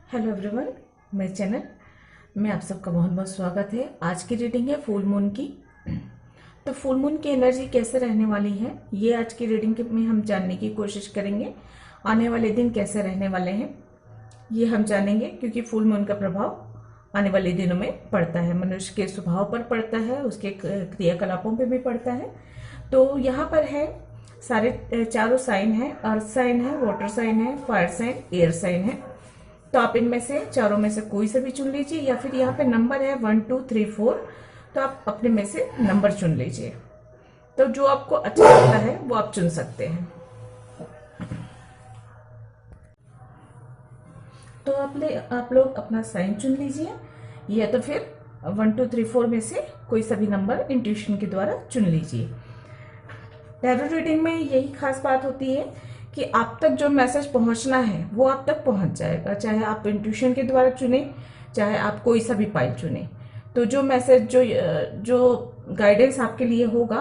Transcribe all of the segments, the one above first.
Hello everyone, मेरे channel में आप सबका बहुत बहुत स्वागत है। आज की रीडिंग है फुल मून की। तो फुल मून की एनर्जी कैसे रहने वाली है, ये आज की रीडिंग में हम जानने की कोशिश करेंगे। आने वाले दिन कैसे रहने वाले हैं ये हम जानेंगे, क्योंकि फुल मून का प्रभाव आने वाले दिनों में पड़ता है, मनुष्य के स्वभाव पर पड़ता है, उसके क्रियाकलापों पर भी पड़ता है। तो यहाँ पर है सारे चारों साइन है। अर्थ साइन है, वाटर साइन है, फायर साइन, एयर साइन है। तो आप इनमें से चारों में से कोई से भी चुन लीजिए, या फिर यहाँ पे नंबर है 1 2 3 4, तो आप अपने में से नंबर चुन लीजिए। तो जो आपको अच्छा लगता है वो आप चुन सकते हैं। तो आप लोग अपना साइन चुन लीजिए, या तो फिर 1 2 3 4 में से कोई सभी नंबर इंट्यूशन के द्वारा चुन लीजिए। टैरो रीडिंग में यही खास बात होती है कि आप तक जो मैसेज पहुंचना है वो आप तक पहुंच जाएगा, चाहे आप इंट्यूशन के द्वारा चुने, चाहे आप कोई सा भी पाइल चुने। तो जो मैसेज जो गाइडेंस आपके लिए होगा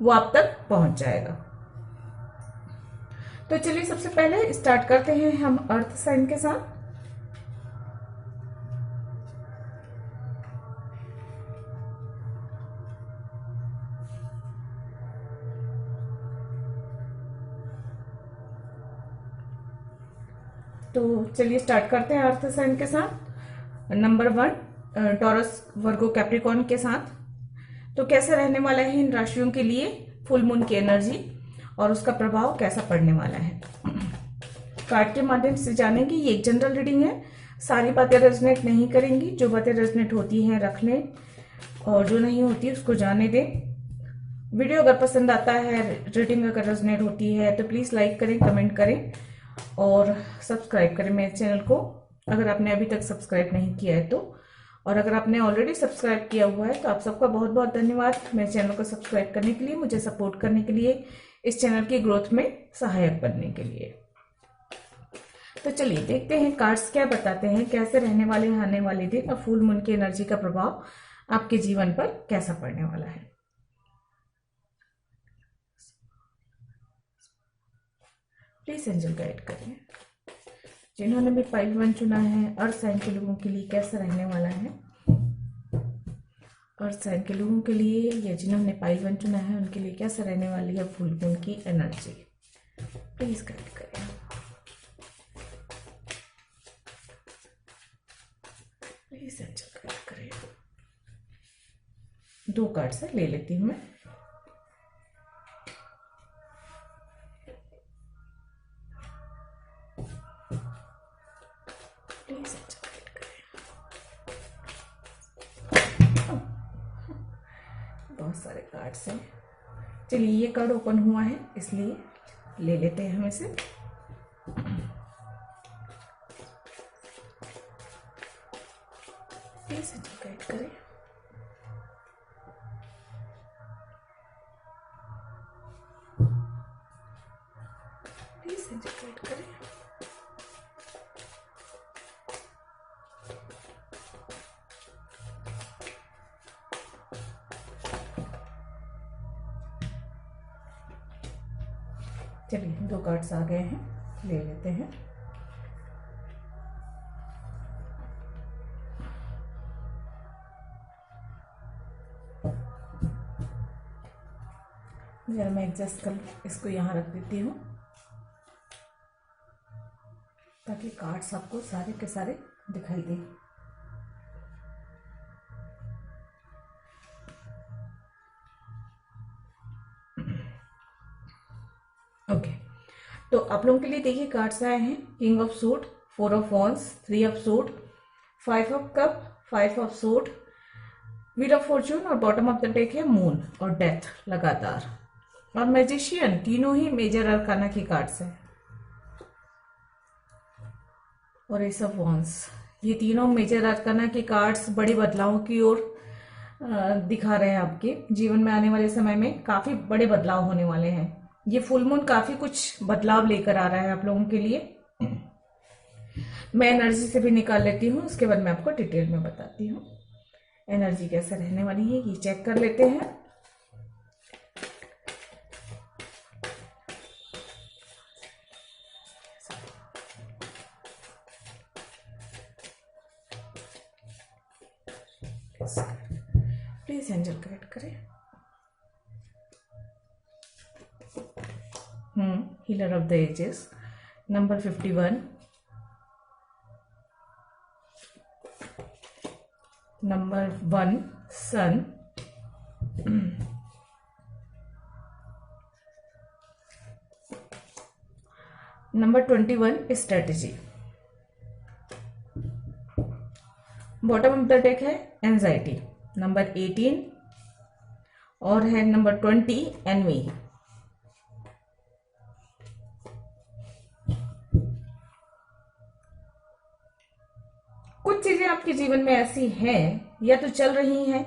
वो आप तक पहुंच जाएगा। तो चलिए सबसे पहले स्टार्ट करते हैं हम अर्थ साइन के साथ। तो चलिए स्टार्ट करते हैं अर्थ साइन के साथ। नंबर 1 टॉरस वर्गो कैप्रिकॉर्न के साथ। तो कैसे रहने वाला है इन राशियों के लिए फुल मून की एनर्जी और उसका प्रभाव कैसा पड़ने वाला है, कार्ड के माध्यम से जानेंगे। ये एक जनरल रीडिंग है, सारी बातें रेजोनेट नहीं करेंगी। जो बातें रेजोनेट होती हैं रख लें, और जो नहीं होती उसको जाने दें। वीडियो अगर पसंद आता है, रीडिंग अगर रेजोनेट होती है तो प्लीज़ लाइक करें, कमेंट करें और सब्सक्राइब करें मेरे चैनल को, अगर आपने अभी तक सब्सक्राइब नहीं किया है तो। और अगर आपने ऑलरेडी सब्सक्राइब किया हुआ है तो आप सबका बहुत बहुत धन्यवाद मेरे चैनल को सब्सक्राइब करने के लिए, मुझे सपोर्ट करने के लिए, इस चैनल की ग्रोथ में सहायक बनने के लिए। तो चलिए देखते हैं कार्ड्स क्या बताते हैं, कैसे रहने वाले हैं आने वाले दिन और फुल मून की एनर्जी का प्रभाव आपके जीवन पर कैसा पड़ने वाला है। प्लीज एंजल गाइड करें। जिन्होंने भी पाइल 1 चुना है, अर्थ साइन के लोगों के लिए कैसा रहने वाला है। अर्थ साइन के लोगों के लिए, या जिन्होंने पाइल 1 चुना है उनके लिए कैसा रहने वाली है फुल मून की एनर्जी, प्लीज गाइड करें। प्लीज एंजल गाइड करें। 2 कार्ड से ले लेती हूँ मैं। प्लीज एंजल गाइड करें। बहुत सारे कार्ड्स हैं। चलिए ये कार्ड ओपन हुआ है इसलिए ले लेते हैं हम इसे। प्लीज एंजल गाइड करें। प्लीज एंजल गाइड करें। चलिए 2 कार्ड्स आ गए हैं, ले लेते हैं। जरा मैं एडजस्ट कर इसको यहाँ रख देती हूँ ताकि कार्ड्स आपको सारे के सारे दिखाई दें। ओके, तो आप लोगों के लिए देखिए कार्ड्स आए हैं। King of suit, 4 of wands, 3 of suit, 5 of cup, 5 of suit, wheel of Fortune, और बॉटम ऑफ द डेक है मून और डेथ लगातार, और मैजिशियन। तीनों ही मेजर अरकाना की कार्ड्स हैं, और एस ऑफ वॉन्स। ये तीनों मेजर अरकाना के कार्ड्स बड़े बदलावों की ओर दिखा रहे हैं। आपके जीवन में आने वाले समय में काफी बड़े बदलाव होने वाले हैं। ये फुल मून काफी कुछ बदलाव लेकर आ रहा है आप लोगों के लिए। मैं एनर्जी से भी निकाल लेती हूँ, उसके बाद मैं आपको डिटेल में बताती हूँ एनर्जी कैसे रहने वाली है। ये चेक कर लेते हैं। प्लीज एंजल गाइड करें। Healer of the ages, number 51, number 1 sun, number 21 strategy. Bottom of the deck है एंजाइटी, नंबर 18, और है नंबर 20 एनवी। कुछ चीजें आपके जीवन में ऐसी हैं या तो चल रही हैं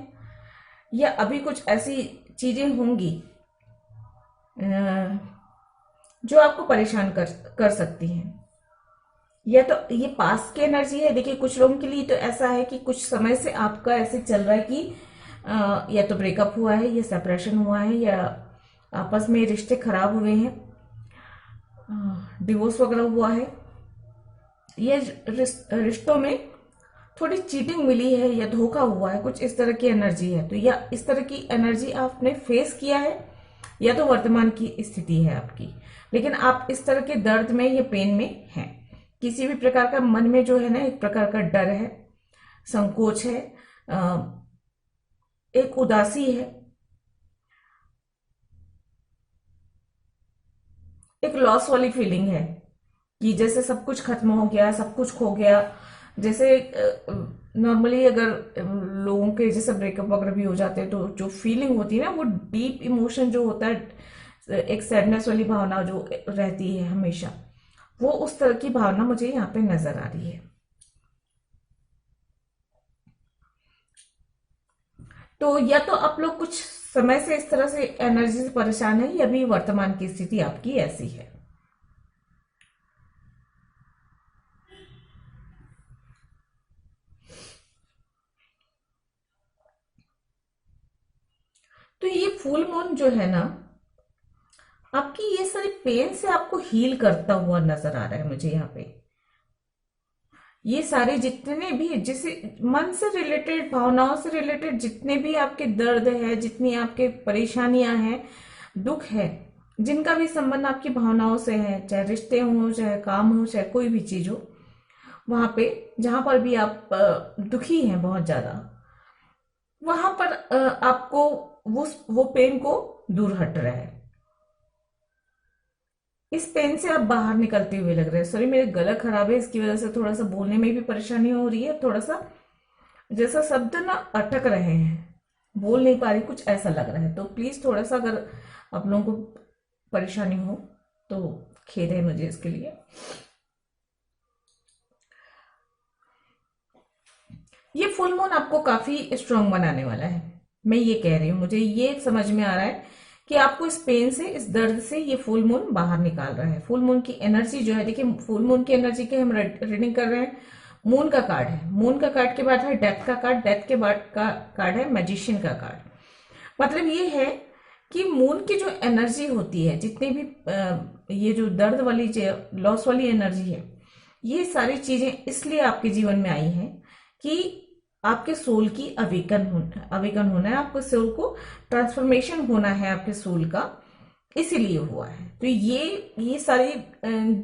या अभी कुछ ऐसी चीजें होंगी जो आपको परेशान कर सकती हैं, या तो ये पास की एनर्जी है। देखिए कुछ लोगों के लिए तो ऐसा है कि कुछ समय से आपका ऐसे चल रहा है कि या तो ब्रेकअप हुआ है या सेपरेशन हुआ है या आपस में रिश्ते खराब हुए हैं, डिवोर्स वगैरह हुआ है, ये रिश्तों में थोड़ी चीटिंग मिली है या धोखा हुआ है, कुछ इस तरह की एनर्जी है। तो या इस तरह की एनर्जी आपने फेस किया है या तो वर्तमान की स्थिति है आपकी, लेकिन आप इस तरह के दर्द में या पेन में हैं। किसी भी प्रकार का मन में जो है ना एक प्रकार का डर है, संकोच है, एक उदासी है, एक लॉस वाली फीलिंग है कि जैसे सब कुछ खत्म हो गया, सब कुछ खो गया। जैसे नॉर्मली अगर लोगों के जैसे ब्रेकअप वगैरह भी हो जाते हैं तो जो फीलिंग होती है ना, वो डीप इमोशन जो होता है, एक सैडनेस वाली भावना जो रहती है हमेशा, वो उस तरह की भावना मुझे यहाँ पे नजर आ रही है। तो या तो आप लोग कुछ समय से इस तरह से एनर्जी से परेशान है या भी वर्तमान की स्थिति आपकी ऐसी है। तो ये फुल मून जो है ना, आपकी ये सारी पेन से आपको हील करता हुआ नजर आ रहा है मुझे यहाँ पे। ये सारे जितने भी जैसे मन से रिलेटेड, भावनाओं से रिलेटेड जितने भी आपके दर्द है, जितनी आपके परेशानियां हैं, दुख है, जिनका भी संबंध आपकी भावनाओं से है, चाहे रिश्ते हो, चाहे काम हो, चाहे कोई भी चीज हो, वहां पे जहां पर भी आप दुखी हैं बहुत ज्यादा, वहां पर आपको वो पेन को दूर हट रहा है। इस पेन से आप बाहर निकलते हुए लग रहे हैं। सॉरी मेरे गला खराब है, इसकी वजह से थोड़ा सा बोलने में भी परेशानी हो रही है, थोड़ा सा जैसा शब्द ना अटक रहे हैं, बोल नहीं पा रही, कुछ ऐसा लग रहा है। तो प्लीज थोड़ा सा अगर आप लोगों को परेशानी हो तो खेद है मुझे इसके लिए। ये फुल मून आपको काफी स्ट्रांग बनाने वाला है, मैं ये कह रही हूँ। मुझे ये समझ में आ रहा है कि आपको इस पेन से, इस दर्द से ये फुल मून बाहर निकाल रहा है। फुल मून की एनर्जी जो है, देखिए फुल मून की एनर्जी के हम रीडिंग कर रहे हैं। मून का कार्ड है, मून का कार्ड के बाद है डेथ का कार्ड, डेथ के बाद का कार्ड है मैजिशियन का कार्ड। मतलब ये है कि मून की जो एनर्जी होती है, जितनी भी ये जो दर्द वाली, लॉस वाली एनर्जी है, ये सारी चीजें इसलिए आपके जीवन में आई हैं कि आपके सोल की अवेकन होना है, आपको सोल को ट्रांसफॉर्मेशन होना है आपके सोल का, इसीलिए हुआ है। तो ये सारी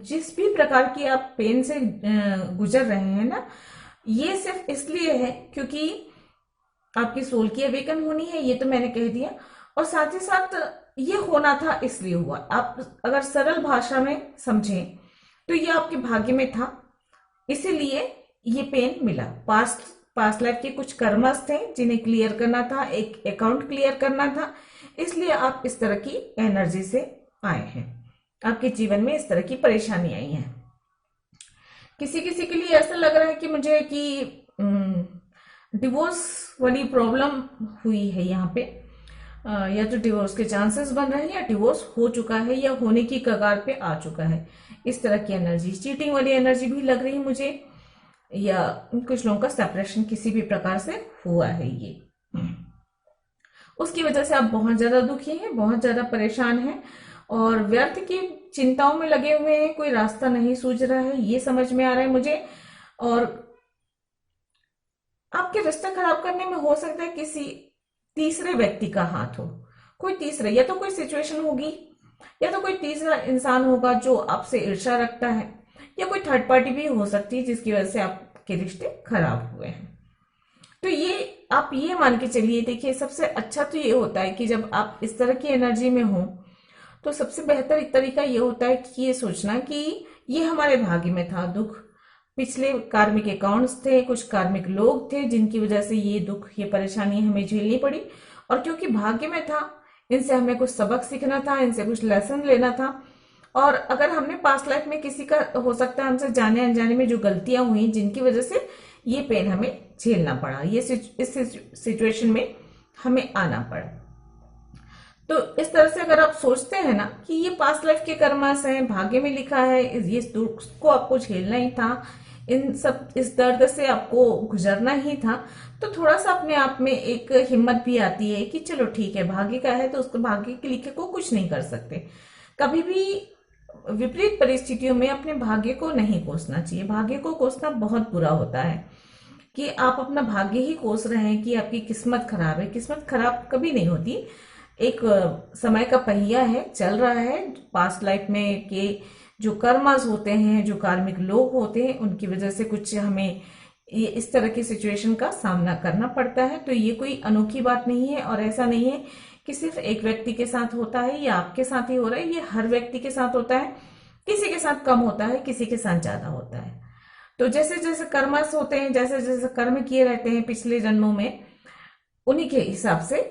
जिस भी प्रकार की आप पेन से गुजर रहे हैं ना, ये सिर्फ इसलिए है क्योंकि आपकी सोल की अवेकन होनी है, ये तो मैंने कह दिया। और साथ ही साथ ये होना था इसलिए हुआ। आप अगर सरल भाषा में समझें तो ये आपके भाग्य में था, इसीलिए ये पेन मिला। पास्ट लाइफ के कुछ कर्मस थे जिन्हें क्लियर करना था, एक अकाउंट क्लियर करना था, इसलिए आप इस तरह की एनर्जी से आए हैं। आपके जीवन में इस तरह की परेशानी आई है। किसी किसी के लिए ऐसा लग रहा है कि मुझे कि डिवोर्स वाली प्रॉब्लम हुई है यहाँ पे, या तो डिवोर्स के चांसेस बन रहे हैं या डिवोर्स हो चुका है या होने की कगार पे आ चुका है। इस तरह की एनर्जी, चीटिंग वाली एनर्जी भी लग रही है मुझे, या कुछ लोगों का सेपरेशन किसी भी प्रकार से हुआ है। ये उसकी वजह से आप बहुत ज्यादा दुखी हैं, बहुत ज्यादा परेशान हैं और व्यर्थ की चिंताओं में लगे हुए हैं, कोई रास्ता नहीं सूझ रहा है, ये समझ में आ रहा है मुझे। और आपके रिश्ते खराब करने में हो सकता है किसी तीसरे व्यक्ति का हाथ हो। कोई तीसरे, या तो कोई सिचुएशन होगी, या तो कोई तीसरा इंसान होगा जो आपसे ईर्ष्या रखता है, या कोई थर्ड पार्टी भी हो सकती है जिसकी वजह से आपके रिश्ते खराब हुए हैं। तो ये आप ये मान के चलिए, देखिए सबसे अच्छा तो ये होता है कि जब आप इस तरह की एनर्जी में हो तो सबसे बेहतर एक तरीका ये होता है कि ये सोचना कि ये हमारे भाग्य में था दुख, पिछले कार्मिक अकाउंट्स थे, कुछ कार्मिक लोग थे जिनकी वजह से ये दुख, ये परेशानी हमें झेलनी पड़ी, और क्योंकि भाग्य में था इनसे हमें कुछ सबक सीखना था, इनसे कुछ लेसन लेना था। और अगर हमने पास्ट लाइफ में किसी का, हो सकता है हमसे जाने अनजाने में जो गलतियां हुई जिनकी वजह से ये पेन हमें झेलना पड़ा, ये इस सिचुएशन में हमें आना पड़ा। तो इस तरह से अगर आप सोचते हैं ना कि ये पास्ट लाइफ के कर्मास हैं, भाग्य में लिखा है, ये दुख को आपको झेलना ही था, इन सब इस दर्द से आपको गुजरना ही था, तो थोड़ा सा अपने आप में एक हिम्मत भी आती है कि चलो ठीक है, भाग्य का है तो उसको, भाग्य के लिखे को कुछ नहीं कर सकते। कभी भी विपरीत परिस्थितियों में अपने भाग्य को नहीं कोसना चाहिए। भाग्य को कोसना बहुत बुरा होता है कि आप अपना भाग्य ही कोस रहे हैं कि आपकी किस्मत खराब है। किस्मत खराब कभी नहीं होती, एक समय का पहिया है, चल रहा है। पास्ट लाइफ में के जो कर्मास होते हैं, जो कार्मिक लोग होते हैं, उनकी वजह से कुछ हमें ये इस तरह की सिचुएशन का सामना करना पड़ता है। तो ये कोई अनोखी बात नहीं है, और ऐसा नहीं है कि सिर्फ एक व्यक्ति के साथ होता है या आपके साथ ही हो रहा है, ये हर व्यक्ति के साथ होता है। किसी के साथ कम होता है, किसी के साथ ज्यादा होता है। तो जैसे जैसे कर्मस होते हैं, जैसे जैसे कर्म किए रहते हैं पिछले जन्मों में, उन्हीं के हिसाब से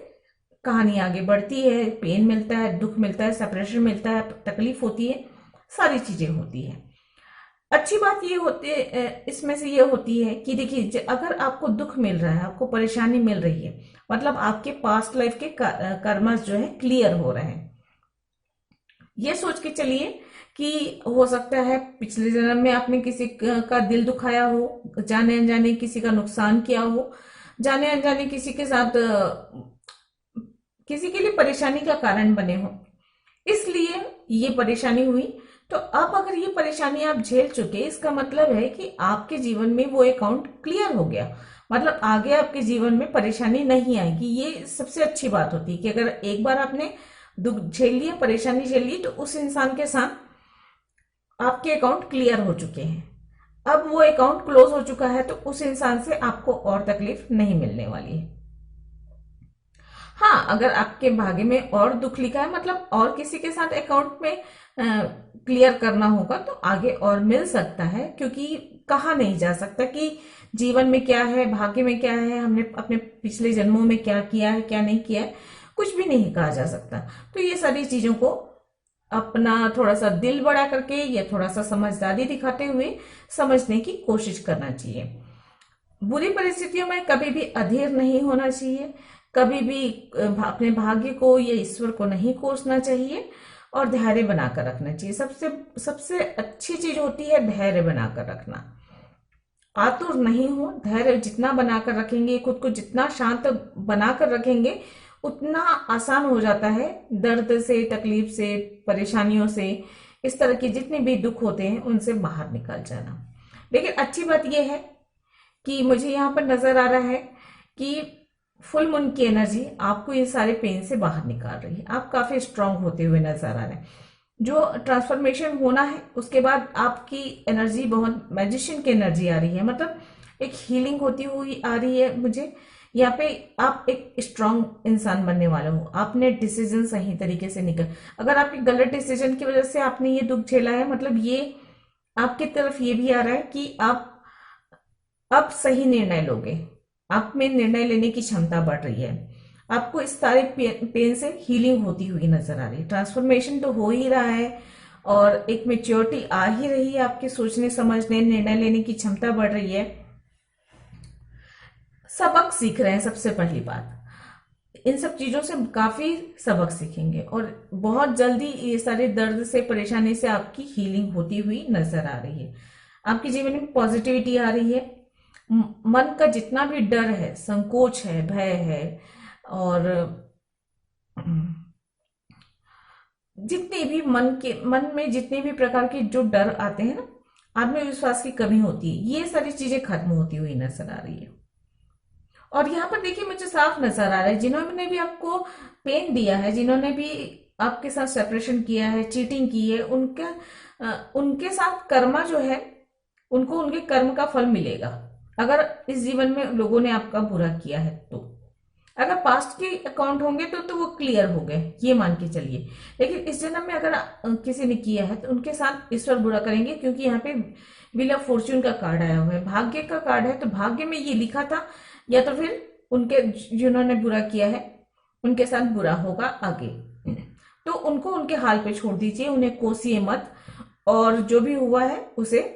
कहानी आगे बढ़ती है। पेन मिलता है, दुख मिलता है, सेपरेशन मिलता है, तकलीफ होती है, सारी चीजें होती है। अच्छी बात ये होती है, इसमें से ये होती है कि देखिए, अगर आपको दुख मिल रहा है, आपको परेशानी मिल रही है, मतलब आपके पास्ट लाइफ के कर्मस जो है क्लियर हो रहे हैं। ये सोच के चलिए कि हो सकता है पिछले जन्म में आपने किसी का दिल दुखाया हो, जाने अनजाने किसी का नुकसान किया हो, जाने अनजाने किसी के साथ किसी के लिए परेशानी का कारण बने हो, इसलिए ये परेशानी हुई। तो अब अगर ये परेशानी आप झेल चुके, इसका मतलब है कि आपके जीवन में वो अकाउंट क्लियर हो गया, मतलब आगे आपके जीवन में परेशानी नहीं आएगी। ये सबसे अच्छी बात होती है कि अगर एक बार आपने दुख झेल लिया, परेशानी झेल ली, तो उस इंसान के साथ आपके अकाउंट क्लियर हो चुके हैं। अब वो अकाउंट क्लोज हो चुका है, तो उस इंसान से आपको और तकलीफ नहीं मिलने वाली है। हाँ, अगर आपके भाग्य में और दुख लिखा है, मतलब और किसी के साथ अकाउंट में क्लियर करना होगा, तो आगे और मिल सकता है, क्योंकि कहा नहीं जा सकता कि जीवन में क्या है, भाग्य में क्या है, हमने अपने पिछले जन्मों में क्या किया है, क्या नहीं किया है, कुछ भी नहीं कहा जा सकता। तो ये सारी चीजों को अपना थोड़ा सा दिल बड़ा करके या थोड़ा सा समझदारी दिखाते हुए समझने की कोशिश करना चाहिए। बुरी परिस्थितियों में कभी भी अधीर नहीं होना चाहिए, कभी भी अपने भाग्य को या ईश्वर को नहीं कोसना चाहिए, और धैर्य बनाकर रखना चाहिए। सबसे सबसे अच्छी चीज होती है धैर्य बनाकर रखना। आतुर नहीं हो, धैर्य जितना बनाकर रखेंगे, खुद को जितना शांत बनाकर रखेंगे, उतना आसान हो जाता है दर्द से, तकलीफ से, परेशानियों से, इस तरह के जितने भी दुख होते हैं उनसे बाहर निकल जाना। लेकिन अच्छी बात यह है कि मुझे यहाँ पर नजर आ रहा है कि फुल मून की एनर्जी आपको ये सारे पेन से बाहर निकाल रही है। आप काफी स्ट्रांग होते हुए नजर आ रहे हैं। जो ट्रांसफॉर्मेशन होना है उसके बाद आपकी एनर्जी बहुत मैजिशियन की एनर्जी आ रही है, मतलब एक हीलिंग होती हुई आ रही है मुझे यहाँ पे। आप एक स्ट्रांग इंसान बनने वाले हो। आपने डिसीजन सही तरीके से निकल, अगर आपके गलत डिसीजन की वजह से आपने ये दुख झेला है, मतलब ये आपकी तरफ ये भी आ रहा है कि आप अब सही निर्णय लोगे, आप में निर्णय लेने की क्षमता बढ़ रही है। आपको इस सारे पेन से हीलिंग होती हुई नजर आ रही है। ट्रांसफॉर्मेशन तो हो ही रहा है, और एक मेच्योरिटी आ ही रही है, आपके सोचने समझने निर्णय लेने की क्षमता बढ़ रही है। सबक सीख रहे हैं, सबसे पहली बात इन सब चीजों से काफी सबक सीखेंगे, और बहुत जल्दी ये सारे दर्द से, परेशानी से आपकी हीलिंग होती हुई नजर आ रही है। आपके जीवन में पॉजिटिविटी आ रही है। मन का जितना भी डर है, संकोच है, भय है, और जितने भी मन में जितने भी प्रकार के जो डर आते हैं ना, आत्मविश्वास की कमी होती है, ये सारी चीजें खत्म होती हुई नजर आ रही है। और यहाँ पर देखिए मुझे साफ नजर आ रहा है, जिन्होंने भी आपको पेन दिया है, जिन्होंने भी आपके साथ सेपरेशन किया है, चीटिंग की है, उनके साथ कर्मा जो है, उनको उनके कर्म का फल मिलेगा। अगर इस जीवन में लोगों ने आपका बुरा किया है तो, अगर पास्ट के अकाउंट होंगे तो वो क्लियर हो गए, ये मान के चलिए। लेकिन इस जन्म में अगर किसी ने किया है तो उनके साथ ईश्वर बुरा करेंगे, क्योंकि यहाँ पे व्हील ऑफ फॉर्च्यून का कार्ड आया हुआ है, भाग्य का कार्ड है। तो भाग्य में ये लिखा था, या तो फिर उनके जिन्होंने बुरा किया है उनके साथ बुरा होगा आगे, तो उनको उनके हाल पे छोड़ दीजिए, उन्हें कोसिए मत, और जो भी हुआ है उसे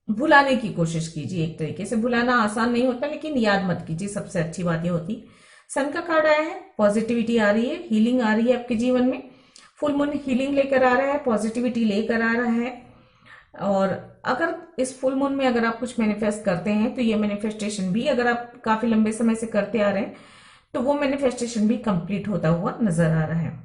भुलाने की कोशिश कीजिए। एक तरीके से भुलाना आसान नहीं होता, लेकिन याद मत कीजिए, सबसे अच्छी बात ये होती। सन का कार्ड आया है, पॉजिटिविटी आ रही है, हीलिंग आ रही है आपके जीवन में। फुल मून हीलिंग लेकर आ रहा है, पॉजिटिविटी लेकर आ रहा है। और अगर इस फुल मून में अगर आप कुछ मैनिफेस्ट करते हैं तो ये मैनिफेस्टेशन भी, अगर आप काफी लंबे समय से करते आ रहे हैं, तो वो मैनिफेस्टेशन भी कंप्लीट होता हुआ नजर आ रहा है।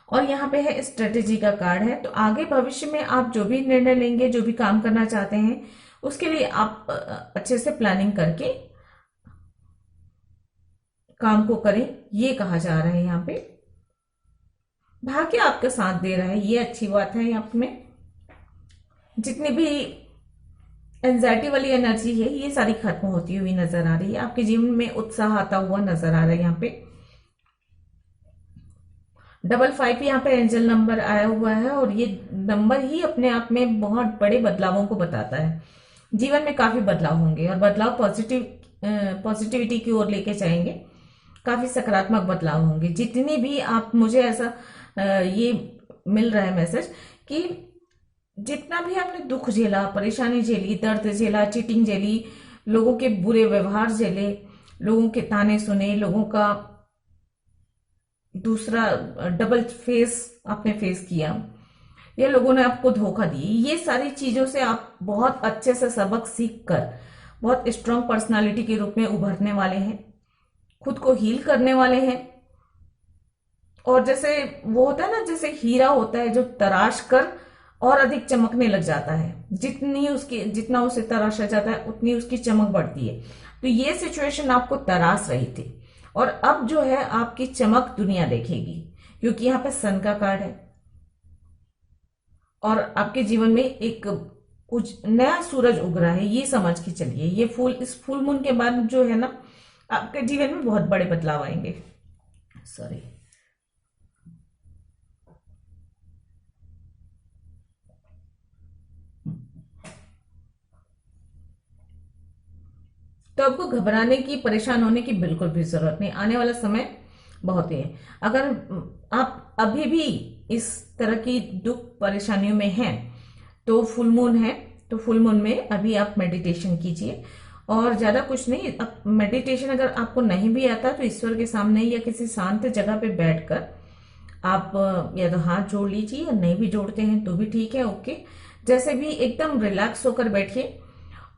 और यहाँ पे है स्ट्रेटेजी का कार्ड है। तो आगे भविष्य में आप जो भी निर्णय लेंगे, जो भी काम करना चाहते हैं, उसके लिए आप अच्छे से प्लानिंग करके काम को करें, ये कहा जा रहा है। यहाँ पे भाग्य आपका साथ दे रहा है, ये अच्छी बात है। यहाँ में जितनी भी एंजाइटी वाली एनर्जी है, ये सारी खत्म होती हुई नजर आ रही है। आपके जीवन में उत्साह आता हुआ नजर आ रहा है। यहाँ पे 55 यहाँ पे एंजल नंबर आया हुआ है, और ये नंबर ही अपने आप में बहुत बड़े बदलावों को बताता है। जीवन में काफी बदलाव होंगे, और बदलाव पॉजिटिविटी की ओर लेके जाएंगे। काफी सकारात्मक बदलाव होंगे। जितनी भी आप, मुझे ऐसा ये मिल रहा है मैसेज कि जितना भी आपने दुख झेला, परेशानी झेली, दर्द झेला, चीटिंग झेली, लोगों के बुरे व्यवहार झेले, लोगों के ताने सुने, लोगों का दूसरा डबल फेस आपने फेस किया, या लोगों ने आपको धोखा दी, ये सारी चीजों से आप बहुत अच्छे से सबक सीख कर बहुत स्ट्रांग पर्सनालिटी के रूप में उभरने वाले हैं, खुद को हील करने वाले हैं। और जैसे वो होता है ना, जैसे हीरा होता है जो तराश कर और अधिक चमकने लग जाता है, जितना उसे तराशा जाता है उतनी उसकी चमक बढ़ती है। तो ये सिचुएशन आपको तराश रही थी, और अब जो है आपकी चमक दुनिया देखेगी, क्योंकि यहाँ पे सन का कार्ड है, और आपके जीवन में एक नया सूरज उग रहा है, ये समझ के चलिए। इस फुल मून के बाद जो है ना, आपके जीवन में बहुत बड़े बदलाव आएंगे। सॉरी, तो आपको घबराने की, परेशान होने की बिल्कुल भी जरूरत नहीं। आने वाला समय बहुत ही है। अगर आप अभी भी इस तरह की दुख परेशानियों में हैं, तो फुल मून है, तो फुल मून में अभी आप मेडिटेशन कीजिए, और ज्यादा कुछ नहीं। अब मेडिटेशन अगर आपको नहीं भी आता तो ईश्वर के सामने या किसी शांत जगह पे बैठकर आप या तो हाथ जोड़ लीजिए, या नहीं भी जोड़ते हैं तो भी ठीक है, ओके। जैसे भी एकदम रिलैक्स होकर बैठिए,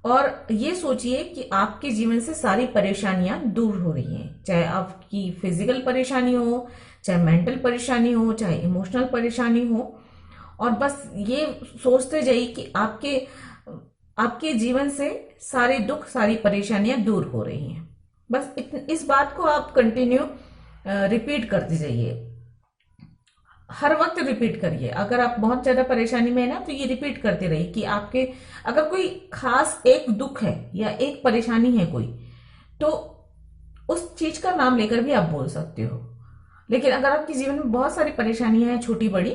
और ये सोचिए कि आपके जीवन से सारी परेशानियां दूर हो रही हैं, चाहे आपकी फिजिकल परेशानी हो, चाहे मेंटल परेशानी हो, चाहे इमोशनल परेशानी हो। और बस ये सोचते जाइए कि आपके जीवन से सारे दुख, सारी परेशानियां दूर हो रही हैं। बस इस बात को आप कंटिन्यू रिपीट करते जाइए, हर वक्त रिपीट करिए। अगर आप बहुत ज्यादा परेशानी में है ना, तो ये रिपीट करते रहिए कि आपके अगर कोई खास एक दुख है या एक परेशानी है कोई, तो उस चीज का नाम लेकर भी आप बोल सकते हो। लेकिन अगर आपके जीवन में बहुत सारी परेशानियां हैं, छोटी बड़ी,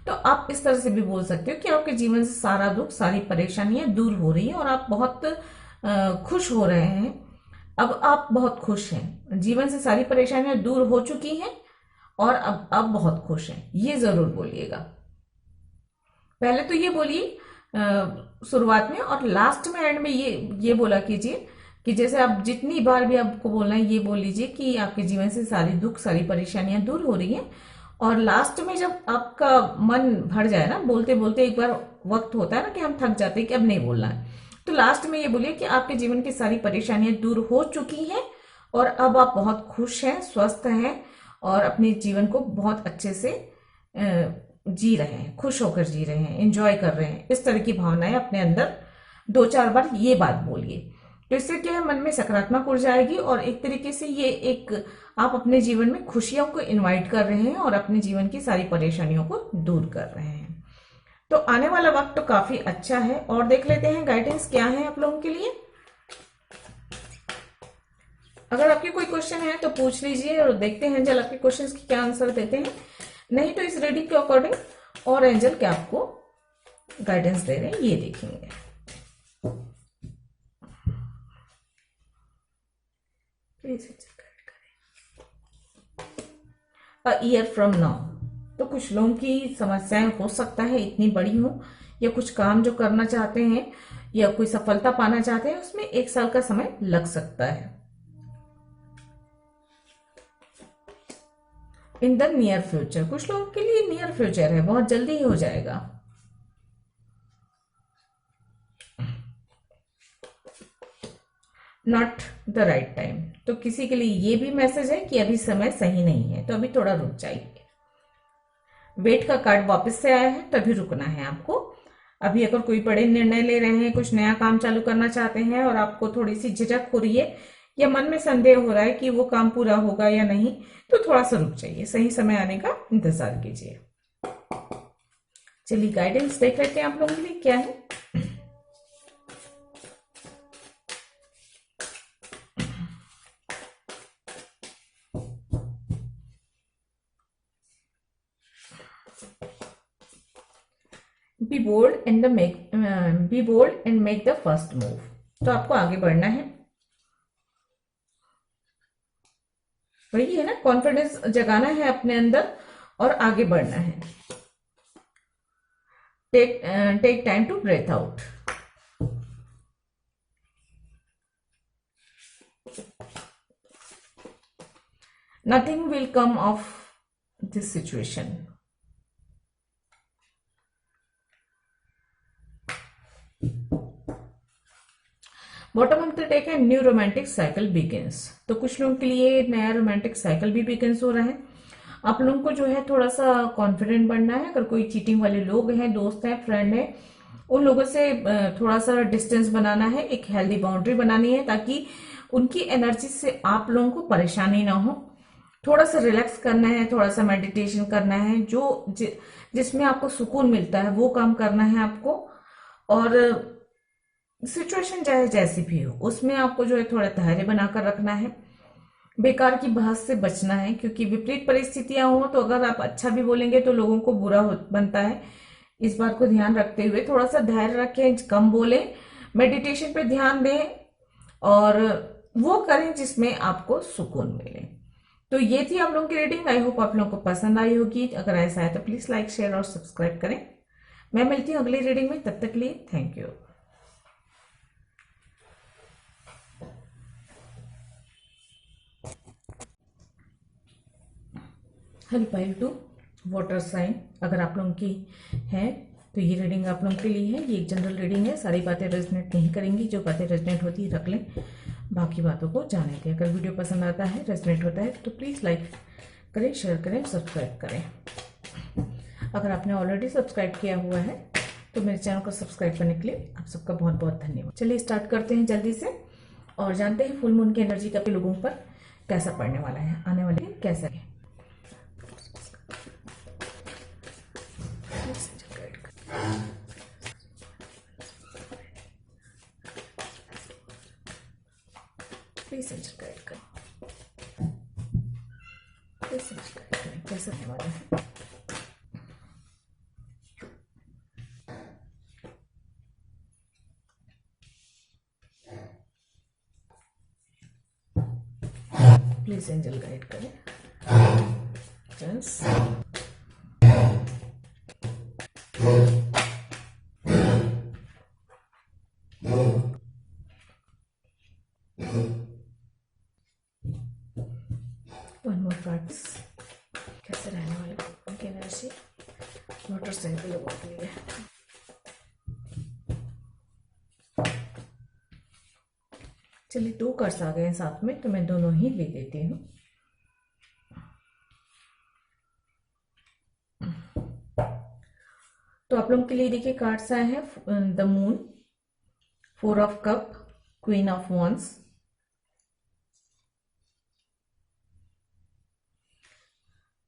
तो आप इस तरह से भी बोल सकते हो कि आपके जीवन से सारा दुख, सारी परेशानियां दूर हो रही है, और आप बहुत खुश हो रहे हैं। अब आप बहुत खुश हैं, जीवन से सारी परेशानियां दूर हो चुकी हैं, और अब आप बहुत खुश हैं, ये जरूर बोलिएगा। पहले तो ये बोलिए शुरुआत में, और लास्ट में, एंड में ये बोला कीजिए कि जैसे आप जितनी बार भी आपको बोलना है, ये बोल लीजिए कि आपके जीवन से सारी दुख, सारी परेशानियां दूर हो रही हैं। और लास्ट में जब आपका मन भर जाए ना, बोलते बोलते एक बार वक्त होता है ना कि हम थक जाते हैं कि अब नहीं बोलना है, तो लास्ट में ये बोलिए कि आपके जीवन की सारी परेशानियां दूर हो चुकी हैं, और अब आप बहुत खुश हैं, स्वस्थ हैं, और अपने जीवन को बहुत अच्छे से जी रहे हैं, खुश होकर जी रहे हैं, एंजॉय कर रहे हैं। इस तरह की भावनाएं अपने अंदर दो चार बार ये बात बोलिए। तो इससे क्या है, मन में सकारात्मक ऊर्जा आएगी और एक तरीके से ये एक आप अपने जीवन में खुशियों को इनवाइट कर रहे हैं और अपने जीवन की सारी परेशानियों को दूर कर रहे हैं। तो आने वाला वक्त तो काफी अच्छा है। और देख लेते हैं गाइडेंस क्या है आप लोगों के लिए। अगर आपके कोई क्वेश्चन है तो पूछ लीजिए और देखते हैं एंजल आपके क्वेश्चंस की क्या आंसर देते हैं। नहीं तो इस रीडिंग के अकॉर्डिंग और एंजल क्या आपको गाइडेंस दे रहे हैं ये देखेंगे। Please a year from now. तो कुछ लोगों की समस्याएं हो सकता है इतनी बड़ी हो, या कुछ काम जो करना चाहते हैं या कोई सफलता पाना चाहते हैं उसमें 1 साल का समय लग सकता है। इन द नियर फ्यूचर, कुछ लोगों के लिए नियर फ्यूचर है, बहुत जल्दी ही हो जाएगा। नॉट द राइट टाइम, तो किसी के लिए ये भी मैसेज है कि अभी समय सही नहीं है, तो अभी थोड़ा रुक जाइए। वेट का कार्ड वापस से आया है, तभी रुकना है आपको। अभी अगर कोई बड़े निर्णय ले रहे हैं, कुछ नया काम चालू करना चाहते हैं और आपको थोड़ी सी झिझक हो रही है या मन में संदेह हो रहा है कि वो काम पूरा होगा या नहीं, तो थोड़ा सा रुक जाइए, सही समय आने का इंतजार कीजिए। चलिए गाइडेंस देख लेते हैं आप लोगों के लिए क्या है। Be bold and make the first move. तो आपको आगे बढ़ना है, वही है ना, कॉन्फिडेंस जगाना है अपने अंदर और आगे बढ़ना है। Take time to breathe out. Nothing will come of this situation. Bottom of the deck है न्यू रोमांटिक साइकिल बिगिंस। तो कुछ लोगों के लिए नया रोमांटिक साइकिल भी बिगिंस हो रहा है। आप लोगों को जो है थोड़ा सा कॉन्फिडेंट बनना है। अगर कोई चीटिंग वाले लोग हैं, दोस्त हैं, फ्रेंड हैं, उन लोगों से थोड़ा सा डिस्टेंस बनाना है, एक हेल्दी बाउंड्री बनानी है ताकि उनकी एनर्जी से आप लोगों को परेशानी ना हो। थोड़ा सा रिलैक्स करना है, थोड़ा सा मेडिटेशन करना है, जिसमें आपको सुकून मिलता है वो काम करना है आपको। और सिचुएशन चाहे जैसी भी हो उसमें आपको जो है थोड़ा धैर्य बनाकर रखना है। बेकार की बहस से बचना है, क्योंकि विपरीत परिस्थितियां हो तो अगर आप अच्छा भी बोलेंगे तो लोगों को बुरा बनता है। इस बात को ध्यान रखते हुए थोड़ा सा धैर्य रखें, कम बोलें, मेडिटेशन पे ध्यान दें और वो करें जिसमें आपको सुकून मिले। तो ये थी आप लोगों की रीडिंग। आई होप आप लोगों को पसंद आई होगी। अगर ऐसा है तो प्लीज लाइक, शेयर और सब्सक्राइब करें। मैं मिलती हूँ अगली रीडिंग में, तब तक के लिए थैंक यू। हल पाइल टू वाटर साइन, अगर आप लोगों की है तो ये रीडिंग आप लोगों के लिए है। ये एक जनरल रीडिंग है, सारी बातें रेजनेट नहीं करेंगी, जो बातें रेजनेट होती है रख लें, बाकी बातों को जाने दें। अगर वीडियो पसंद आता है, रेजनेट होता है तो प्लीज़ लाइक करें, शेयर करें, सब्सक्राइब करें। अगर आपने ऑलरेडी सब्सक्राइब किया हुआ है तो मेरे चैनल को सब्सक्राइब करने के लिए आप सबका बहुत बहुत धन्यवाद। चलिए स्टार्ट करते हैं जल्दी से और जानते हैं फुल मून की एनर्जी का लोगों पर कैसा पड़ने वाला है, आने वाले दिन कैसा है। प्लीज गाइड करें, प्लीज गाइड करें कैसा होने वाला है। प्लीज एंजल गाइड करें। जस्ट वन मोर कार्ड्स, कैसे रहने वाले उनकी एनर्जी मोटरसाइकिल लोगों के लिए। चलिए 2 कार्ड्स आ गए हैं साथ में, तो मैं दोनों ही ले लेती हूँ। तो आप लोगों के लिए देखिए कार्ड्स आए हैं the moon, 4 of cup, Queen of wands,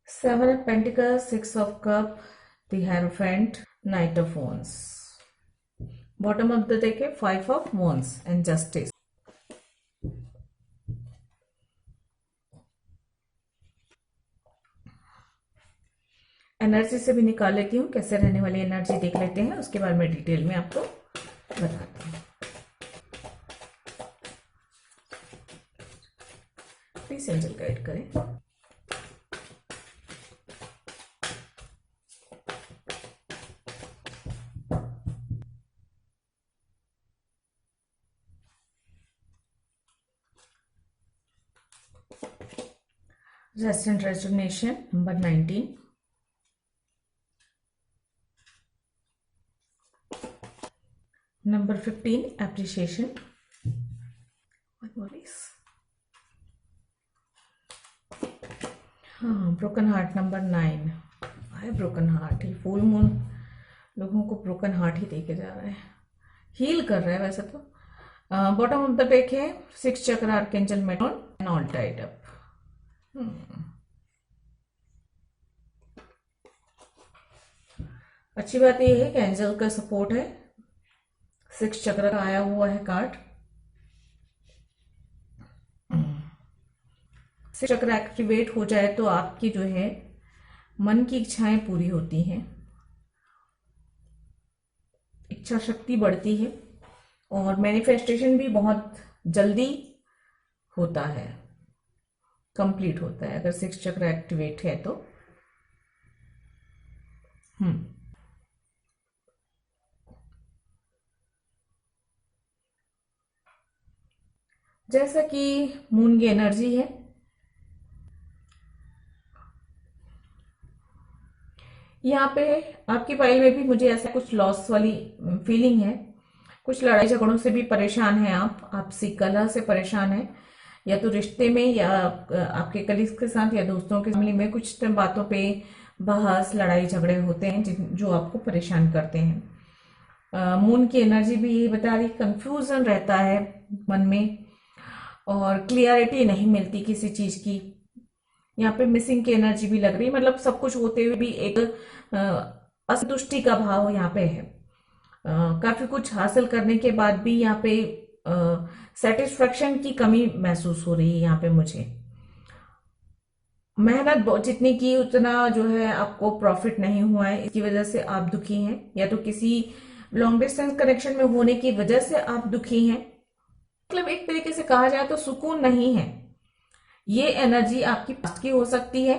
7 of pentacles, 6 of cup, the Hierophant, Knight of wands. Bottom of the देखे 5 of wands and justice. Energy से भी निकाल लेती हूँ, कैसे रहने वाली एनर्जी देख लेते हैं, उसके बाद मैं डिटेल में आपको बताती हूँ. प्लीज एंजल गाइड करें. Rest and resignation, number 19. Number 15, appreciation. What more is? हाँ, broken heart, number 9. Why broken heart? ये full moon लोगों को broken heart ही देके जा रहा है, हील कर रहा है वैसे तो. बॉटम ऑफ द डेक है 6 चक्र, archangel Metatron, and all tied up. अच्छी बात यह है कि एंजल का सपोर्ट है. 6 चक्र का आया हुआ है कार्ड. 6 चक्र एक्टिवेट हो जाए तो आपकी जो है मन की इच्छाएं पूरी होती हैं, इच्छा शक्ति बढ़ती है और मैनिफेस्टेशन भी बहुत जल्दी होता है, कंप्लीट होता है अगर 6 चक्र एक्टिवेट है तो. जैसा कि मून की एनर्जी है, यहाँ पे आपकी फाइल में भी मुझे ऐसा कुछ लॉस वाली फीलिंग है. कुछ लड़ाई झगड़ों से भी परेशान हैं आप, आपसी कलह से परेशान हैं, या तो रिश्ते में या आपके कलीग्स के साथ या दोस्तों के फैमिली में कुछ बातों पे बहस लड़ाई झगड़े होते हैं जो आपको परेशान करते हैं. मून की एनर्जी भी यही बता रही, कंफ्यूजन रहता है मन में और क्लियरिटी नहीं मिलती किसी चीज की. यहाँ पे मिसिंग की एनर्जी भी लग रही, मतलब सब कुछ होते हुए भी एक असंतुष्टि का भाव यहाँ पे है. काफी कुछ हासिल करने के बाद भी यहाँ पे सेटिस्फेक्शन की कमी महसूस हो रही है. यहाँ पे मुझे मेहनत जितनी की उतना जो है आपको प्रॉफिट नहीं हुआ है, इसकी वजह से आप दुखी हैं, या तो किसी लॉन्ग डिस्टेंस कनेक्शन में होने की वजह से आप दुखी हैं. मतलब एक तरीके से कहा जाए तो सुकून नहीं है. ये एनर्जी आपकी पास्ट की हो सकती है